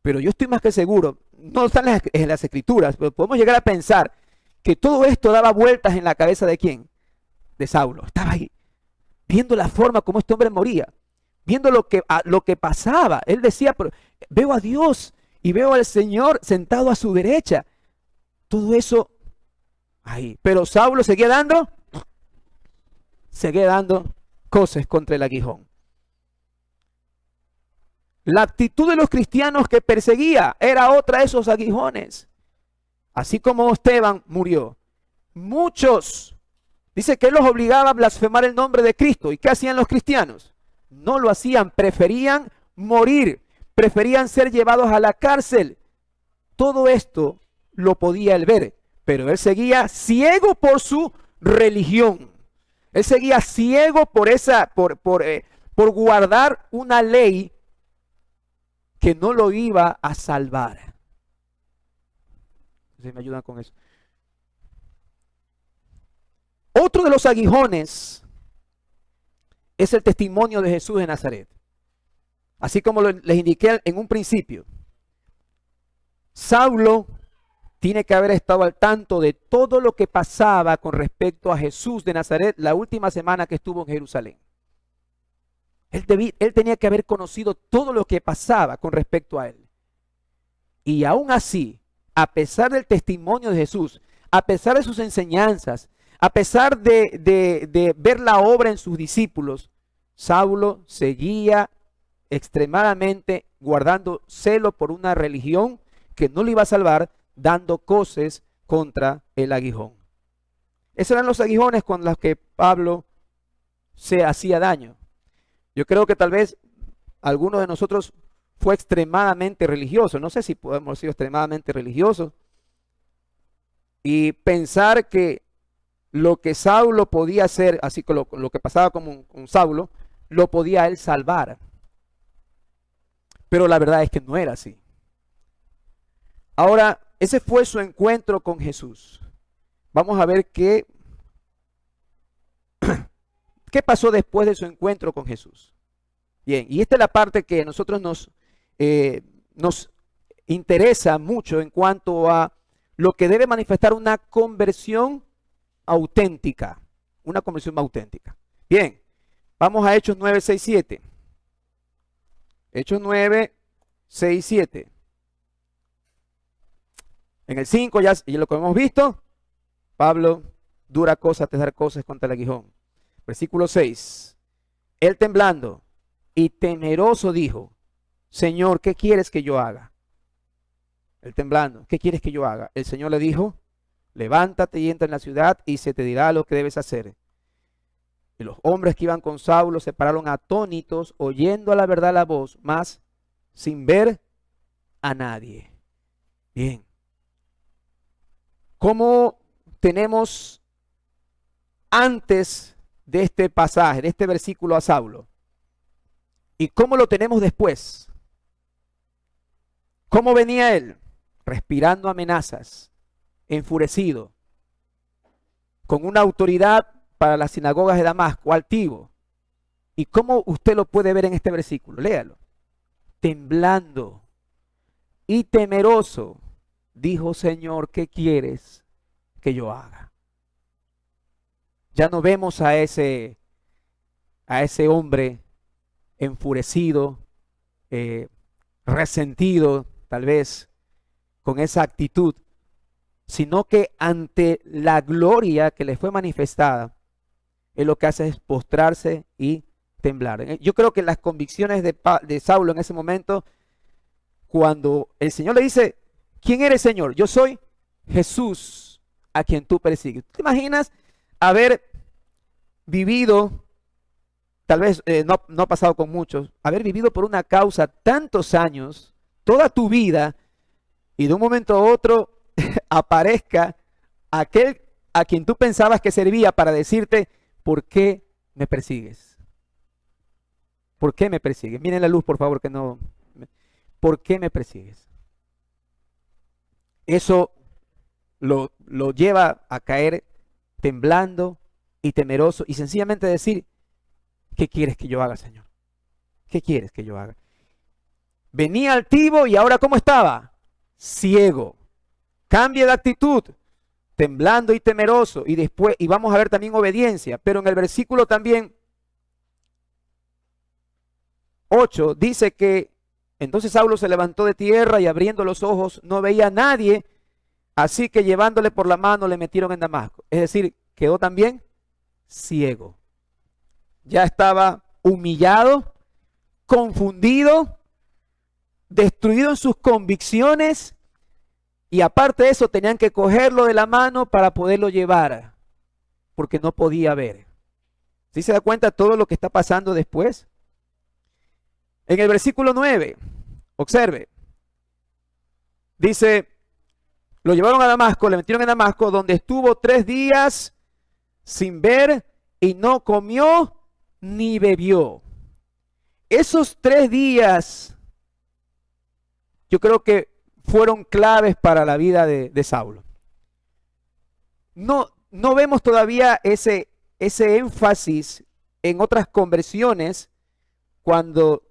Pero yo estoy más que seguro, no están en las escrituras, pero podemos llegar a pensar que todo esto daba vueltas en la cabeza de ¿quién? De Saulo. Estaba ahí, viendo la forma como este hombre moría, viendo lo que pasaba. Él decía: pero veo a Dios y veo al Señor sentado a su derecha. Todo eso ahí. Pero Saulo seguía dando cosas contra el aguijón. La actitud de los cristianos que perseguía era otra de esos aguijones. Así como Esteban murió, muchos, dice que él los obligaba a blasfemar el nombre de Cristo. ¿Y qué hacían los cristianos? No lo hacían, preferían morir, preferían ser llevados a la cárcel. Todo esto lo podía él ver, pero él seguía ciego por su religión. Él seguía ciego por guardar una ley que no lo iba a salvar. ¿Se me ayudan con eso? Otro de los aguijones es el testimonio de Jesús de Nazaret. Así como les indiqué en un principio, Saulo tiene que haber estado al tanto de todo lo que pasaba con respecto a Jesús de Nazaret la última semana que estuvo en Jerusalén. Él tenía que haber conocido todo lo que pasaba con respecto a él. Y aún así, a pesar del testimonio de Jesús, a pesar de sus enseñanzas, a pesar de ver la obra en sus discípulos, Saulo seguía extremadamente guardando celo por una religión que no le iba a salvar, dando cosas contra el aguijón. Esos eran los aguijones con los que Pablo se hacía daño. Yo creo que tal vez alguno de nosotros fue extremadamente religioso. No sé si podemos ser extremadamente religiosos. Y pensar que lo que Saulo podía hacer, así que lo que pasaba con Saulo, lo podía él salvar. Pero la verdad es que no era así. Ahora, ese fue su encuentro con Jesús. Vamos a ver qué pasó después de su encuentro con Jesús. Bien, y esta es la parte que a nosotros nos interesa mucho en cuanto a lo que debe manifestar una conversión auténtica. Una conversión auténtica. Bien, vamos a Hechos 9, 6, 7. Hechos 9, 6, 7. En el 5 ya lo que hemos visto. Pablo, dura cosa te dar cosas contra el aguijón. Versículo 6. Él temblando y temeroso dijo, Señor, ¿qué quieres que yo haga? Él temblando, ¿qué quieres que yo haga? El Señor le dijo, levántate y entra en la ciudad y se te dirá lo que debes hacer. Y los hombres que iban con Saulo se pararon atónitos, oyendo a la verdad la voz, mas sin ver a nadie. Bien. ¿Cómo tenemos antes de este pasaje, de este versículo a Saulo? ¿Y cómo lo tenemos después? ¿Cómo venía él? Respirando amenazas, enfurecido, con una autoridad para las sinagogas de Damasco, altivo. ¿Y cómo usted lo puede ver en este versículo? Léalo. Temblando y temeroso, dijo, Señor, ¿qué quieres que yo haga? Ya no vemos a ese hombre enfurecido, resentido, tal vez, con esa actitud, sino que ante la gloria que le fue manifestada, él lo que hace es postrarse y temblar. Yo creo que las convicciones de Saulo en ese momento, cuando el Señor le dice, ¿quién eres, Señor? Yo soy Jesús a quien tú persigues. ¿Te imaginas haber vivido, tal vez no ha pasado con muchos, haber vivido por una causa tantos años, toda tu vida, y de un momento a otro aparezca aquel a quien tú pensabas que servía para decirte, ¿por qué me persigues? ¿Por qué me persigues? Miren la luz, por favor, que no. ¿Por qué me persigues? Eso lo lleva a caer temblando y temeroso y sencillamente decir, ¿qué quieres que yo haga, Señor? ¿Qué quieres que yo haga? Venía altivo y ahora ¿cómo estaba? Ciego. Cambia de actitud, temblando y temeroso, y después, y vamos a ver también obediencia, pero en el versículo también 8 dice que entonces Saulo se levantó de tierra y abriendo los ojos no veía a nadie, así que llevándole por la mano le metieron en Damasco. Es decir, quedó también ciego. Ya estaba humillado, confundido, destruido en sus convicciones. Y aparte de eso, tenían que cogerlo de la mano para poderlo llevar, porque no podía ver. ¿Sí se da cuenta todo lo que está pasando después? En el versículo 9, observe, dice, lo llevaron a Damasco, le metieron en Damasco, donde estuvo 3 días sin ver y no comió ni bebió. Esos 3 días, yo creo que fueron claves para la vida de Saulo. No vemos todavía ese énfasis en otras conversiones cuando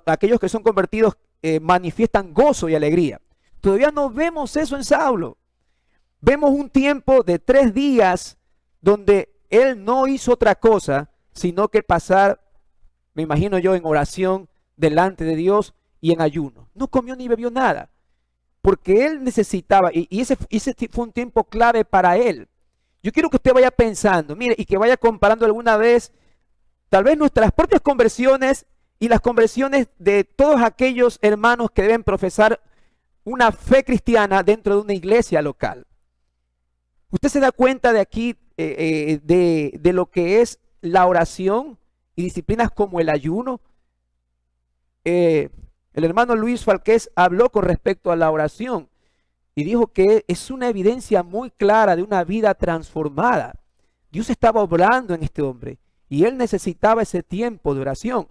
aquellos que son convertidos manifiestan gozo y alegría. Todavía no vemos eso en Saulo. Vemos un tiempo de 3 días donde él no hizo otra cosa sino que pasar, me imagino yo, en oración delante de Dios y en ayuno. No comió ni bebió nada. Porque él necesitaba, y ese fue un tiempo clave para él. Yo quiero que usted vaya pensando, mire, y que vaya comparando alguna vez, tal vez nuestras propias conversiones y las conversiones de todos aquellos hermanos que deben profesar una fe cristiana dentro de una iglesia local. Usted se da cuenta de aquí, de lo que es la oración y disciplinas como el ayuno. El hermano Luis Falqués habló con respecto a la oración y dijo que es una evidencia muy clara de una vida transformada. Dios estaba obrando en este hombre y él necesitaba ese tiempo de oración.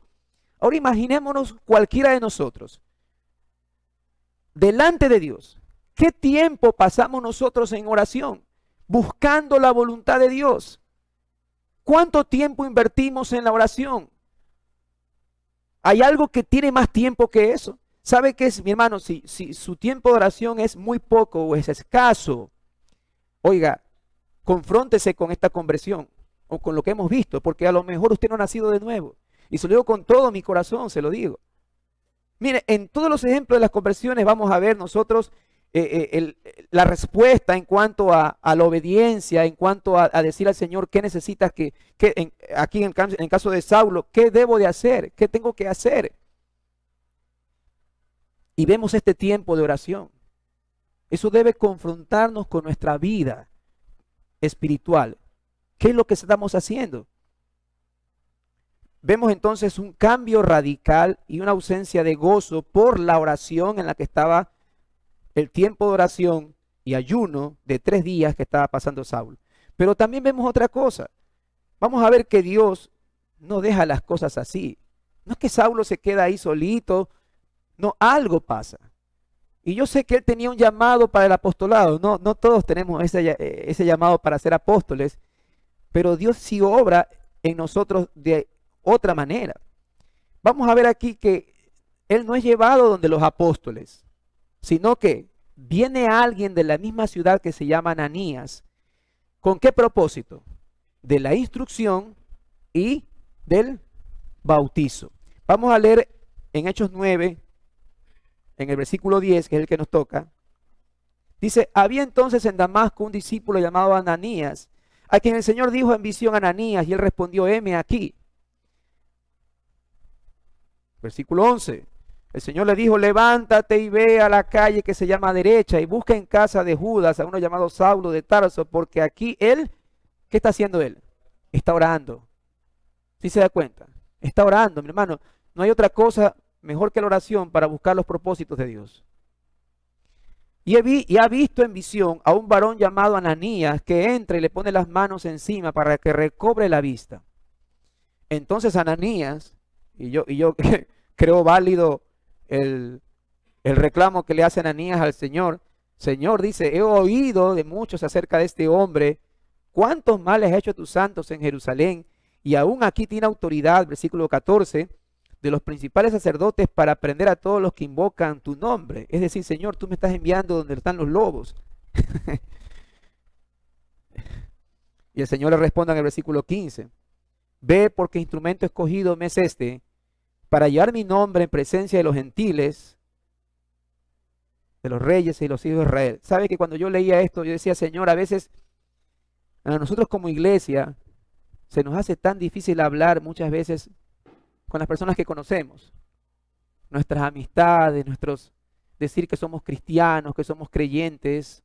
Ahora imaginémonos cualquiera de nosotros delante de Dios. ¿Qué tiempo pasamos nosotros en oración? Buscando la voluntad de Dios. ¿Cuánto tiempo invertimos en la oración? ¿Hay algo que tiene más tiempo que eso? ¿Sabe qué es, mi hermano? Si su tiempo de oración es muy poco o es escaso, oiga, confróntese con esta conversión o con lo que hemos visto, porque a lo mejor usted no ha nacido de nuevo. Y se lo digo con todo mi corazón, se lo digo. Mire, en todos los ejemplos de las conversiones vamos a ver nosotros la respuesta en cuanto a la obediencia, en cuanto a decir al Señor qué necesitas aquí en el caso de Saulo, qué debo de hacer, qué tengo que hacer. Y vemos este tiempo de oración. Eso debe confrontarnos con nuestra vida espiritual. ¿Qué es lo que estamos haciendo? Vemos entonces un cambio radical y una ausencia de gozo por la oración en la que estaba el tiempo de oración y ayuno de 3 días que estaba pasando Saulo. Pero también vemos otra cosa. Vamos a ver que Dios no deja las cosas así. No es que Saulo se queda ahí solito. No, algo pasa. Y yo sé que él tenía un llamado para el apostolado. No todos tenemos ese llamado para ser apóstoles. Pero Dios sí obra en nosotros de otra manera. Vamos a ver aquí que él no es llevado donde los apóstoles, sino que viene alguien de la misma ciudad que se llama Ananías. ¿Con qué propósito? De la instrucción y del bautizo. Vamos a leer en Hechos 9, en el versículo 10, que es el que nos toca. Dice, había entonces en Damasco un discípulo llamado Ananías, a quien el Señor dijo en visión a Ananías, y él respondió, heme aquí. Versículo 11. El Señor le dijo, levántate y ve a la calle que se llama derecha y busca en casa de Judas a uno llamado Saulo de Tarso, porque aquí él, ¿qué está haciendo él? Está orando. ¿Sí se da cuenta? Está orando, mi hermano. No hay otra cosa mejor que la oración para buscar los propósitos de Dios. Y ha visto en visión a un varón llamado Ananías que entra y le pone las manos encima para que recobre la vista. Entonces Ananías, y yo creo válido el reclamo que le hace Ananías al Señor. Señor, dice, he oído de muchos acerca de este hombre, cuántos males ha hecho a tus santos en Jerusalén, y aún aquí tiene autoridad, versículo 14, de los principales sacerdotes para prender a todos los que invocan tu nombre. Es decir, Señor, tú me estás enviando donde están los lobos. Y el Señor le responde en el versículo 15, ve porque instrumento escogido me es este, para llevar mi nombre en presencia de los gentiles, de los reyes y los hijos de Israel. ¿Sabe que cuando yo leía esto, yo decía, Señor, a veces a nosotros como iglesia se nos hace tan difícil hablar muchas veces con las personas que conocemos, nuestras amistades, decir que somos cristianos, que somos creyentes,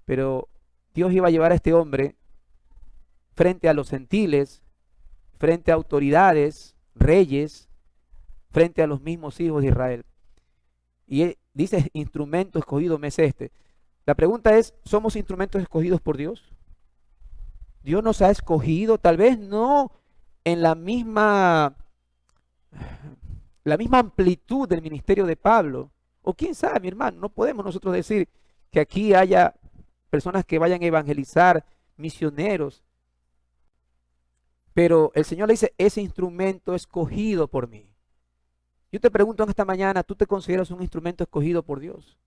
pero Dios iba a llevar a este hombre frente a los gentiles, frente a autoridades, reyes, frente a los mismos hijos de Israel. Y él dice, instrumento escogido me es este. La pregunta es, ¿somos instrumentos escogidos por Dios? Dios nos ha escogido, tal vez no en la misma amplitud del ministerio de Pablo. O quién sabe, mi hermano, no podemos nosotros decir que aquí haya personas que vayan a evangelizar, misioneros. Pero el Señor le dice, ese instrumento escogido por mí. Yo te pregunto en esta mañana, ¿tú te consideras un instrumento escogido por Dios?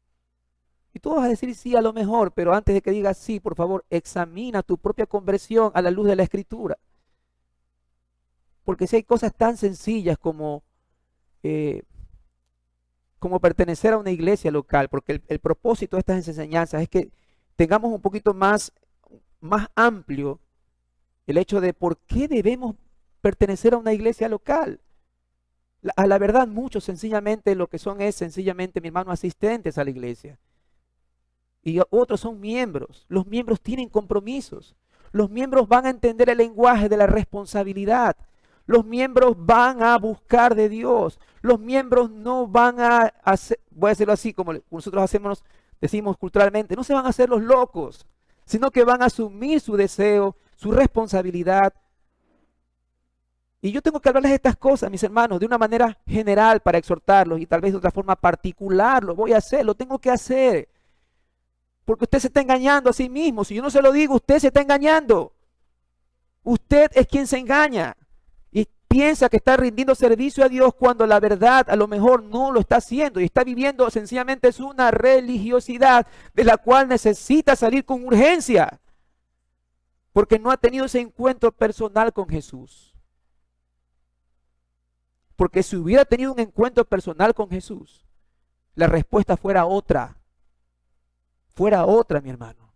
Y tú vas a decir sí a lo mejor, pero antes de que digas sí, por favor, examina tu propia conversión a la luz de la Escritura. Porque si hay cosas tan sencillas como pertenecer a una iglesia local, porque el propósito de estas enseñanzas es que tengamos un poquito más amplio el hecho de por qué debemos pertenecer a una iglesia local. A la verdad, muchos sencillamente lo que son es sencillamente, mi hermano, asistentes a la iglesia. Y otros son miembros. Los miembros tienen compromisos. Los miembros van a entender el lenguaje de la responsabilidad. Los miembros van a buscar de Dios. Los miembros no van a hacer, voy a decirlo así como nosotros decimos culturalmente, no se van a hacer los locos, sino que van a asumir su deseo, su responsabilidad. Y yo tengo que hablarles de estas cosas, mis hermanos, de una manera general para exhortarlos y tal vez de otra forma particular. Lo voy a hacer, lo tengo que hacer. Porque usted se está engañando a sí mismo. Si yo no se lo digo, usted se está engañando. Usted es quien se engaña. Y piensa que está rindiendo servicio a Dios cuando la verdad a lo mejor no lo está haciendo. Y está viviendo sencillamente es una religiosidad de la cual necesita salir con urgencia. Porque no ha tenido ese encuentro personal con Jesús. Porque si hubiera tenido un encuentro personal con Jesús, la respuesta fuera otra. fuera otra, mi hermano.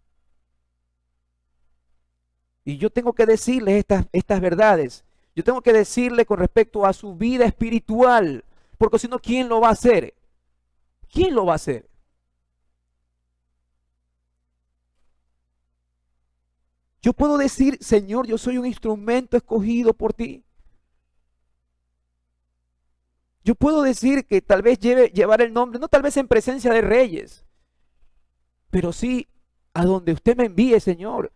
Y yo tengo que decirles estas verdades. Yo tengo que decirle con respecto a su vida espiritual, porque si no, ¿quién lo va a hacer? ¿Quién lo va a hacer? Yo puedo decir, Señor, yo soy un instrumento escogido por ti. Yo puedo decir que tal vez llevar el nombre, no tal vez en presencia de reyes, pero sí a donde usted me envíe, Señor.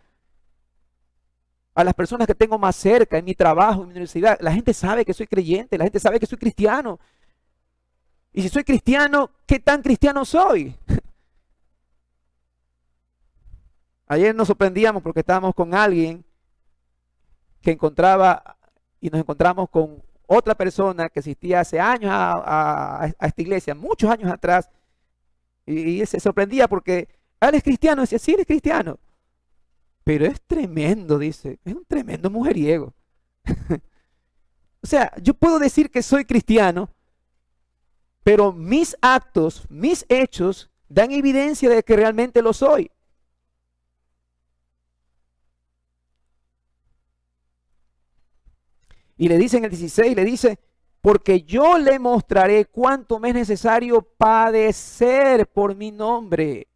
A las personas que tengo más cerca, en mi trabajo, en mi universidad. La gente sabe que soy creyente, la gente sabe que soy cristiano. Y si soy cristiano, ¿qué tan cristiano soy? Ayer nos sorprendíamos porque estábamos con alguien que encontraba y nos encontramos con otra persona que asistía hace años a esta iglesia, muchos años atrás, y él se sorprendía porque él es cristiano, decía, sí, él es cristiano, pero es tremendo, dice, es un tremendo mujeriego. O sea, yo puedo decir que soy cristiano, pero mis actos, mis hechos, dan evidencia de que realmente lo soy. Y le dice en el 16, le dice, porque yo le mostraré cuánto me es necesario padecer por mi nombre.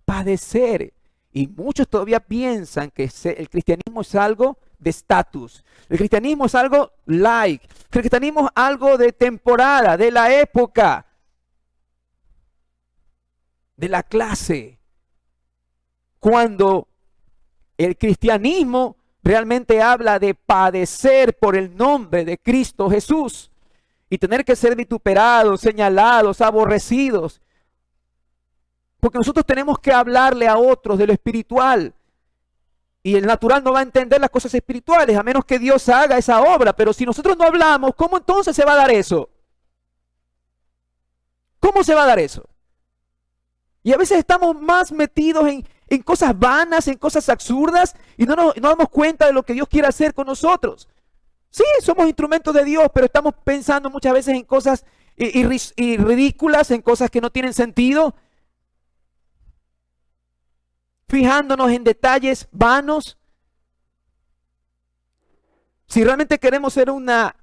Padecer. Y muchos todavía piensan que el cristianismo es algo de estatus. El cristianismo es algo like. El cristianismo es algo de temporada, de la época, de la clase. Cuando el cristianismo realmente habla de padecer por el nombre de Cristo Jesús y tener que ser vituperados, señalados, aborrecidos. Porque nosotros tenemos que hablarle a otros de lo espiritual. Y el natural no va a entender las cosas espirituales a menos que Dios haga esa obra. Pero si nosotros no hablamos, ¿cómo entonces se va a dar eso? ¿Cómo se va a dar eso? Y a veces estamos más metidos en cosas vanas, en cosas absurdas, y no damos cuenta de lo que Dios quiere hacer con nosotros. Sí, somos instrumentos de Dios, pero estamos pensando muchas veces en cosas ridículas, en cosas que no tienen sentido, fijándonos en detalles vanos. Si realmente queremos ser una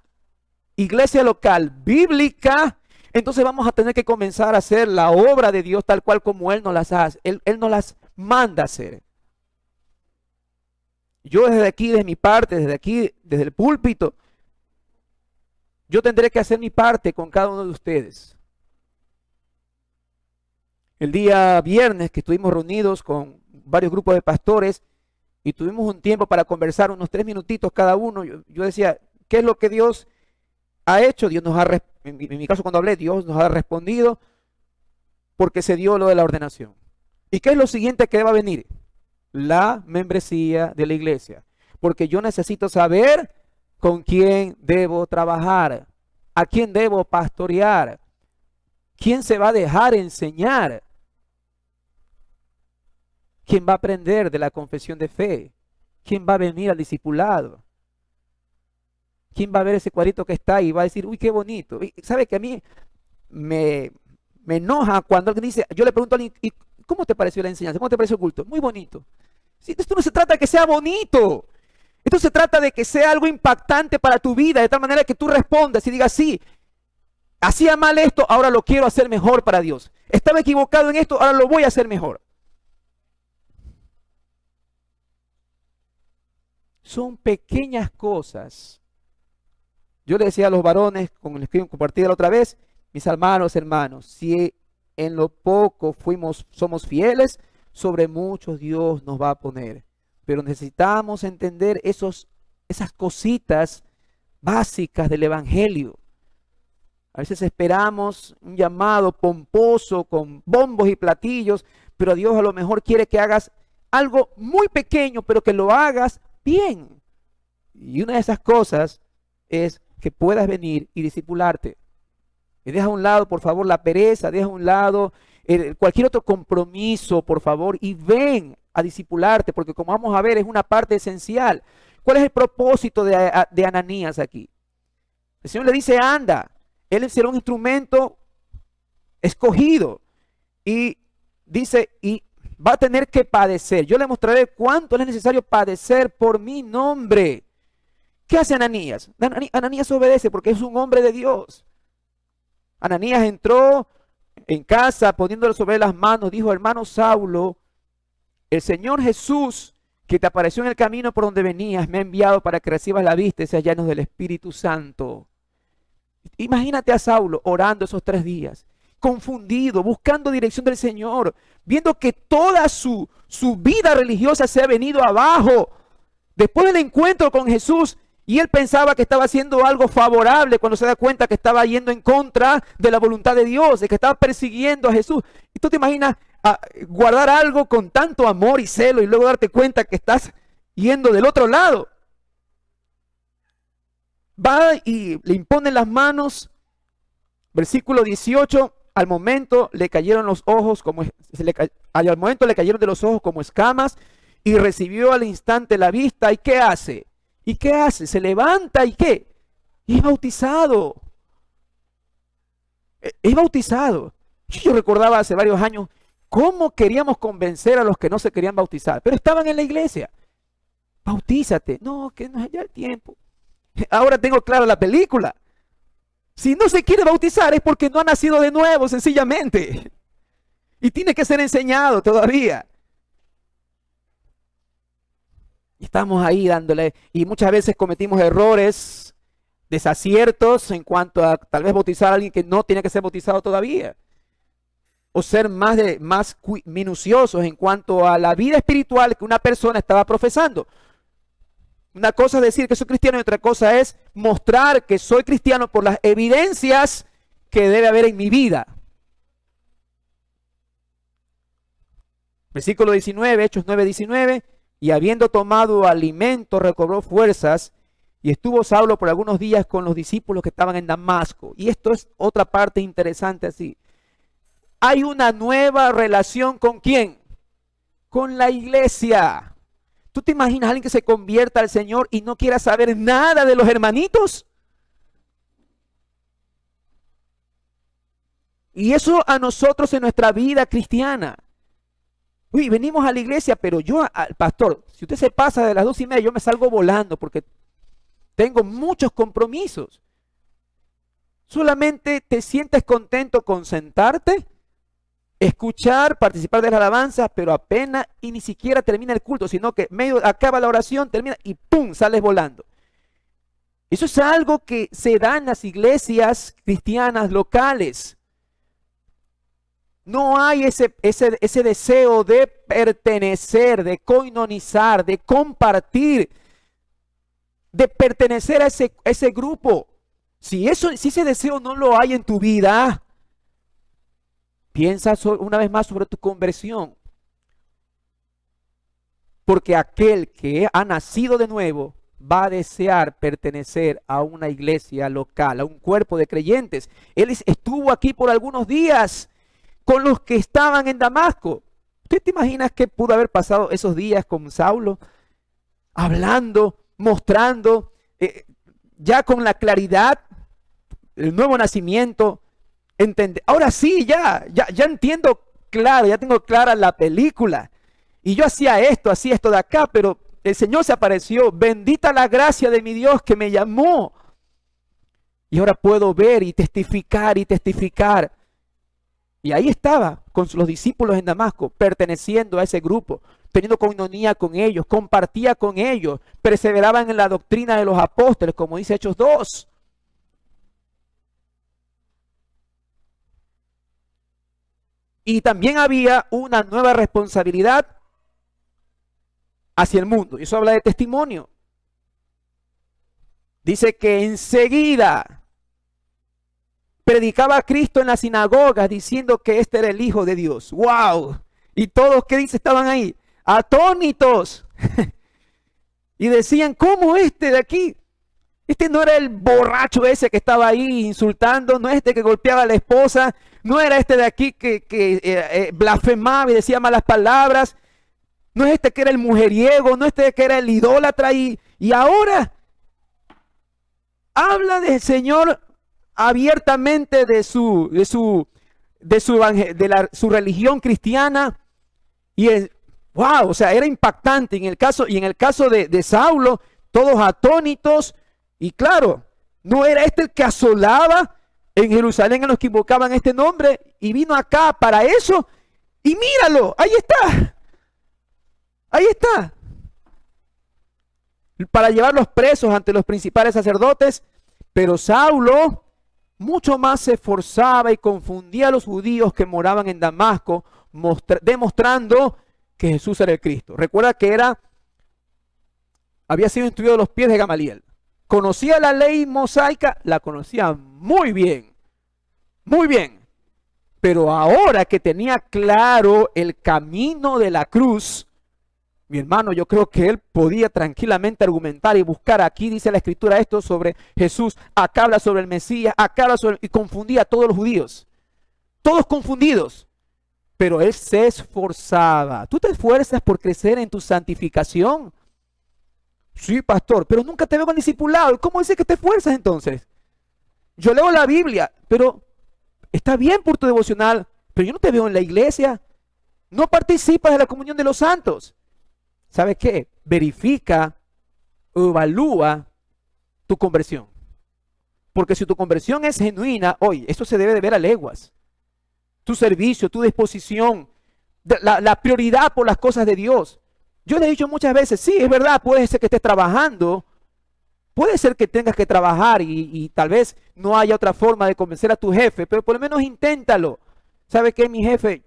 iglesia local bíblica, entonces vamos a tener que comenzar a hacer la obra de Dios tal cual como Él nos las hace. Él nos las manda a hacer. Yo desde aquí, desde mi parte, desde aquí, desde el púlpito, yo tendré que hacer mi parte con cada uno de ustedes. El día viernes que estuvimos reunidos con varios grupos de pastores y tuvimos un tiempo para conversar, unos 3 minutitos cada uno, yo decía, ¿qué es lo que Dios ha hecho? Dios nos ha, en mi caso cuando hablé, Dios nos ha respondido porque se dio lo de la ordenación. ¿Y qué es lo siguiente que va a venir? La membresía de la iglesia. Porque yo necesito saber con quién debo trabajar, a quién debo pastorear, quién se va a dejar enseñar, quién va a aprender de la confesión de fe, quién va a venir al discipulado, quién va a ver ese cuadrito que está ahí y va a decir, uy, qué bonito. Y sabe que a mí me enoja cuando alguien dice, yo le pregunto a alguien, ¿y cómo te pareció la enseñanza? ¿Cómo te pareció el culto? Muy bonito. Sí, esto no se trata de que sea bonito. Esto se trata de que sea algo impactante para tu vida, de tal manera que tú respondas y digas, sí, hacía mal esto, ahora lo quiero hacer mejor para Dios. Estaba equivocado en esto, ahora lo voy a hacer mejor. Son pequeñas cosas. Yo le decía a los varones, con los que compartí la otra vez, mis hermanos, si en lo poco somos fieles, sobre muchos Dios nos va a poner. Pero necesitamos entender esas cositas básicas del Evangelio. A veces esperamos un llamado pomposo con bombos y platillos, pero Dios a lo mejor quiere que hagas algo muy pequeño, pero que lo hagas bien. Y una de esas cosas es que puedas venir y discipularte. Y deja a un lado, por favor, la pereza, deja a un lado cualquier otro compromiso, por favor, y ven a discipularte, porque como vamos a ver, es una parte esencial. ¿Cuál es el propósito de Ananías aquí? El Señor le dice, anda, él será un instrumento escogido. Y dice, y va a tener que padecer. Yo le mostraré cuánto le es necesario padecer por mi nombre. ¿Qué hace Ananías? Ananías obedece porque es un hombre de Dios. Ananías entró en casa poniéndole sobre las manos, dijo, hermano Saulo, el Señor Jesús que te apareció en el camino por donde venías, me ha enviado para que recibas la vista y seas lleno del Espíritu Santo. Imagínate a Saulo orando esos 3 días, confundido, buscando dirección del Señor, viendo que toda su vida religiosa se ha venido abajo. Después del encuentro con Jesús, y él pensaba que estaba haciendo algo favorable cuando se da cuenta que estaba yendo en contra de la voluntad de Dios, de que estaba persiguiendo a Jesús. Y tú te imaginas guardar algo con tanto amor y celo y luego darte cuenta que estás yendo del otro lado. Va y le imponen las manos. Versículo 18, al momento le cayeron los ojos al momento le cayeron de los ojos como escamas y recibió al instante la vista. ¿Y qué hace? ¿Y qué hace? Se levanta y ¿qué? Es bautizado. Es bautizado. Yo recordaba hace varios años cómo queríamos convencer a los que no se querían bautizar, pero estaban en la iglesia. Bautízate. No, que no es ya el tiempo. Ahora tengo clara la película. Si no se quiere bautizar es porque no ha nacido de nuevo, sencillamente. Y tiene que ser enseñado todavía. Estamos ahí dándole, y muchas veces cometimos errores, desaciertos en cuanto a tal vez bautizar a alguien que no tiene que ser bautizado todavía. O ser más minuciosos en cuanto a la vida espiritual que una persona estaba profesando. Una cosa es decir que soy cristiano y otra cosa es mostrar que soy cristiano por las evidencias que debe haber en mi vida. Versículo 19, Hechos 9:19. Y habiendo tomado alimento, recobró fuerzas y estuvo Saulo por algunos días con los discípulos que estaban en Damasco. Y esto es otra parte interesante así. Hay una nueva relación ¿con quién? Con la iglesia. ¿Tú te imaginas a alguien que se convierta al Señor y no quiera saber nada de los hermanitos? Y eso a nosotros en nuestra vida cristiana. Uy, venimos a la iglesia, pero yo, pastor, si usted se pasa de las 2:30, yo me salgo volando porque tengo muchos compromisos. Solamente te sientes contento con sentarte, escuchar, participar de las alabanzas, pero apenas y ni siquiera termina el culto, sino que medio acaba la oración, termina y ¡pum! Sales volando. Eso es algo que se da en las iglesias cristianas locales. No hay ese deseo de pertenecer, de koinonizar, de compartir, de pertenecer a ese grupo. Si ese deseo no lo hay en tu vida, piensa una vez más sobre tu conversión. Porque aquel que ha nacido de nuevo va a desear pertenecer a una iglesia local, a un cuerpo de creyentes. Él estuvo aquí por algunos días con los que estaban en Damasco. ¿Usted te imagina qué pudo haber pasado esos días con Saulo? Hablando, mostrando, ya con la claridad, el nuevo nacimiento. Ahora sí, ya entiendo claro, ya tengo clara la película. Y yo hacía esto de acá, pero el Señor se apareció. Bendita la gracia de mi Dios que me llamó. Y ahora puedo ver y testificar y testificar. Y ahí estaba con los discípulos en Damasco, perteneciendo a ese grupo, teniendo coinonía con ellos, compartía con ellos, perseveraban en la doctrina de los apóstoles, como dice Hechos 2. Y también había una nueva responsabilidad hacia el mundo. Y eso habla de testimonio. Dice que enseguida predicaba a Cristo en las sinagogas diciendo que este era el Hijo de Dios. ¡Wow! Y todos, ¿qué dice? Estaban ahí, atónitos. Y decían, ¿cómo este de aquí? Este no era el borracho ese que estaba ahí insultando, no es este que golpeaba a la esposa, no era este de aquí que blasfemaba y decía malas palabras, no es este que era el mujeriego, no es este que era el idólatra y ahora habla del Señor abiertamente de su de su religión cristiana. Y wow, o sea, era impactante. Y en el caso de Saulo, todos atónitos. Y claro, no era este el que asolaba en Jerusalén a los que invocaban este nombre, y vino acá para eso. Y míralo, ahí está. Ahí está. Para llevarlos presos ante los principales sacerdotes. Pero Saulo mucho más se esforzaba y confundía a los judíos que moraban en Damasco, demostrando que Jesús era el Cristo. Recuerda que había sido instruido a los pies de Gamaliel. Conocía la ley mosaica, la conocía muy bien, muy bien. Pero ahora que tenía claro el camino de la cruz, mi hermano, yo creo que él podía tranquilamente argumentar y buscar. Aquí dice la Escritura esto sobre Jesús, acá habla sobre el Mesías, acá habla sobre... Y confundía a todos los judíos, todos confundidos. Pero él se esforzaba. ¿Tú te esfuerzas por crecer en tu santificación? Sí, pastor, pero nunca te veo en discipulado. ¿Cómo dice que te esfuerzas entonces? Yo leo la Biblia, pero está bien por tu devocional, pero yo no te veo en la iglesia. No participas de la comunión de los santos. ¿Sabes qué? Verifica o evalúa tu conversión. Porque si tu conversión es genuina, oye, esto se debe de ver a leguas. Tu servicio, tu disposición, la prioridad por las cosas de Dios. Yo le he dicho muchas veces, sí, es verdad, puede ser que estés trabajando, puede ser que tengas que trabajar y tal vez no haya otra forma de convencer a tu jefe, pero por lo menos inténtalo. ¿Sabe qué, mi jefe?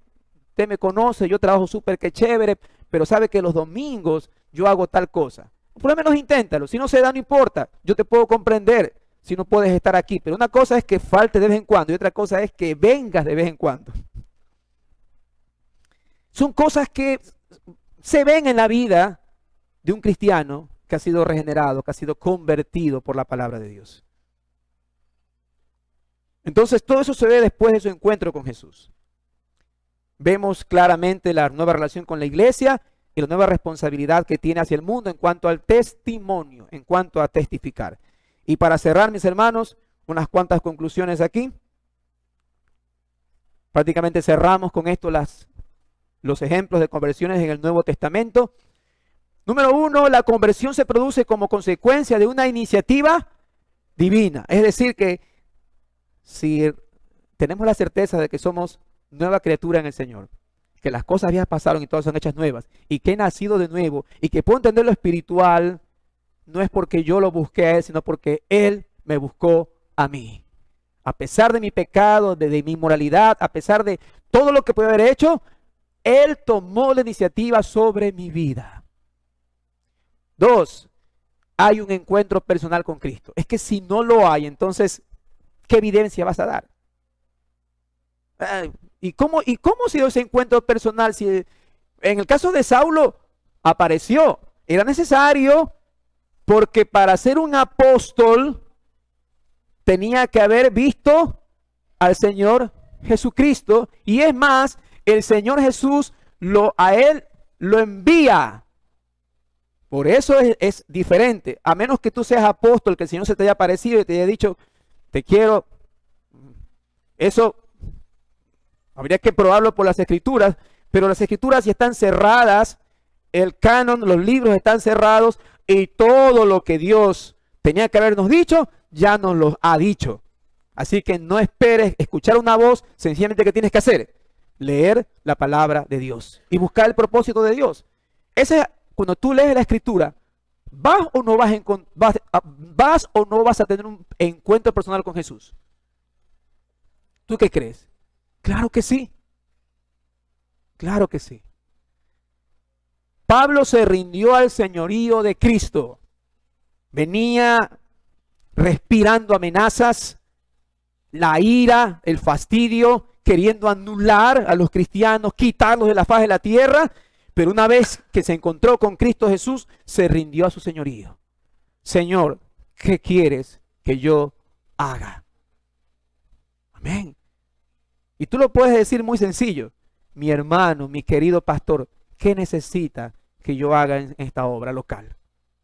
Usted me conoce, yo trabajo súper que chévere, pero sabe que los domingos yo hago tal cosa. Por lo menos inténtalo. Si no se da, no importa. Yo te puedo comprender si no puedes estar aquí. Pero una cosa es que falte de vez en cuando y otra cosa es que vengas de vez en cuando. Son cosas que se ven en la vida de un cristiano que ha sido regenerado, que ha sido convertido por la palabra de Dios. Entonces todo eso se ve después de su encuentro con Jesús. Vemos claramente la nueva relación con la iglesia y la nueva responsabilidad que tiene hacia el mundo en cuanto al testimonio, en cuanto a testificar. Y para cerrar, mis hermanos, unas cuantas conclusiones aquí. Prácticamente cerramos con esto los ejemplos de conversiones en el Nuevo Testamento. Número 1, la conversión se produce como consecuencia de una iniciativa divina. Es decir, que si tenemos la certeza de que somos nueva criatura en el Señor, que las cosas viejas pasaron y todas son hechas nuevas, y que he nacido de nuevo, y que puedo entender lo espiritual, no es porque yo lo busqué a Él, sino porque Él me buscó a mí. A pesar de mi pecado, de mi inmoralidad, a pesar de todo lo que puede haber hecho, Él tomó la iniciativa sobre mi vida. 2, hay un encuentro personal con Cristo. Es que si no lo hay, entonces, ¿qué evidencia vas a dar? ¿Y cómo se dio ese encuentro personal? Si en el caso de Saulo apareció, era necesario porque para ser un apóstol tenía que haber visto al Señor Jesucristo, y es más, el Señor Jesús a él lo envía. Por eso es diferente, a menos que tú seas apóstol, que el Señor se te haya aparecido y te haya dicho, te quiero. Eso habría que probarlo por las Escrituras, pero las Escrituras ya están cerradas, el canon, los libros están cerrados, y todo lo que Dios tenía que habernos dicho, ya nos lo ha dicho. Así que no esperes escuchar una voz, sencillamente ¿qué tienes que hacer? Leer la palabra de Dios y buscar el propósito de Dios. Cuando tú lees la Escritura, ¿vas o no vas a tener un encuentro personal con Jesús? ¿Tú qué crees? Claro que sí. Claro que sí. Pablo se rindió al señorío de Cristo. Venía respirando amenazas, la ira, el fastidio, queriendo anular a los cristianos, quitarlos de la faz de la tierra. Pero una vez que se encontró con Cristo Jesús, se rindió a su señorío. Señor, ¿qué quieres que yo haga? Amén. Y tú lo puedes decir muy sencillo. Mi hermano, mi querido pastor, ¿qué necesita que yo haga en esta obra local?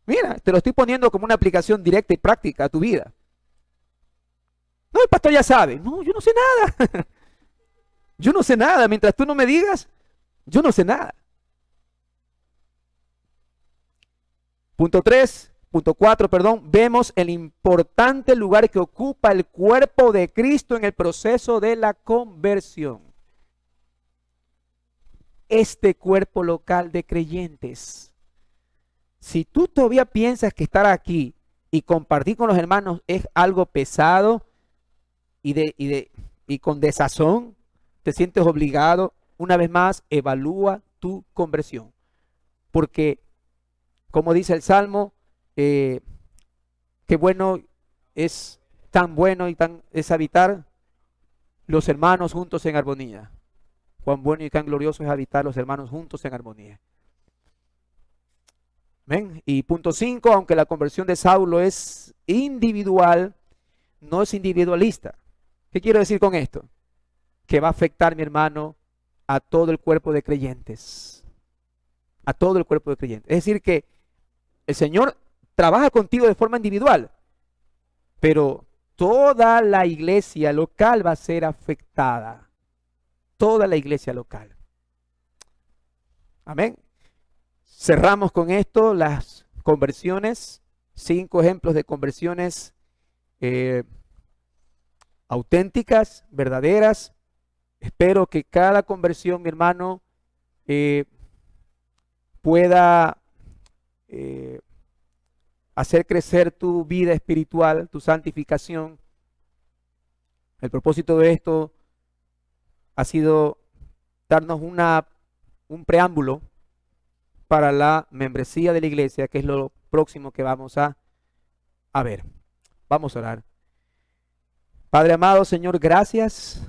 Mira, te lo estoy poniendo como una aplicación directa y práctica a tu vida. No, el pastor ya sabe. No, yo no sé nada. Yo no sé nada, mientras tú no me digas, yo no sé nada. Punto 4, perdón, vemos el importante lugar que ocupa el cuerpo de Cristo en el proceso de la conversión. Este cuerpo local de creyentes. Si tú todavía piensas que estar aquí y compartir con los hermanos es algo pesado y con desazón, te sientes obligado, una vez más, evalúa tu conversión. Porque, como dice el Salmo, qué bueno es, tan bueno y tan es habitar los hermanos juntos en armonía. Cuán bueno y tan glorioso es habitar los hermanos juntos en armonía. ¿Ven? Y punto 5, aunque la conversión de Saulo es individual, no es individualista. ¿Qué quiero decir con esto? Que va a afectar, mi hermano, a todo el cuerpo de creyentes. A todo el cuerpo de creyentes. Es decir, que el Señor trabaja contigo de forma individual, pero toda la iglesia local va a ser afectada. Toda la iglesia local. Amén. Cerramos con esto las conversiones. 5 ejemplos de conversiones auténticas, verdaderas. Espero que cada conversión, mi hermano, pueda hacer crecer tu vida espiritual, tu santificación. El propósito de esto ha sido darnos un preámbulo para la membresía de la iglesia, que es lo próximo que vamos a ver. Vamos a orar. Padre amado, Señor, gracias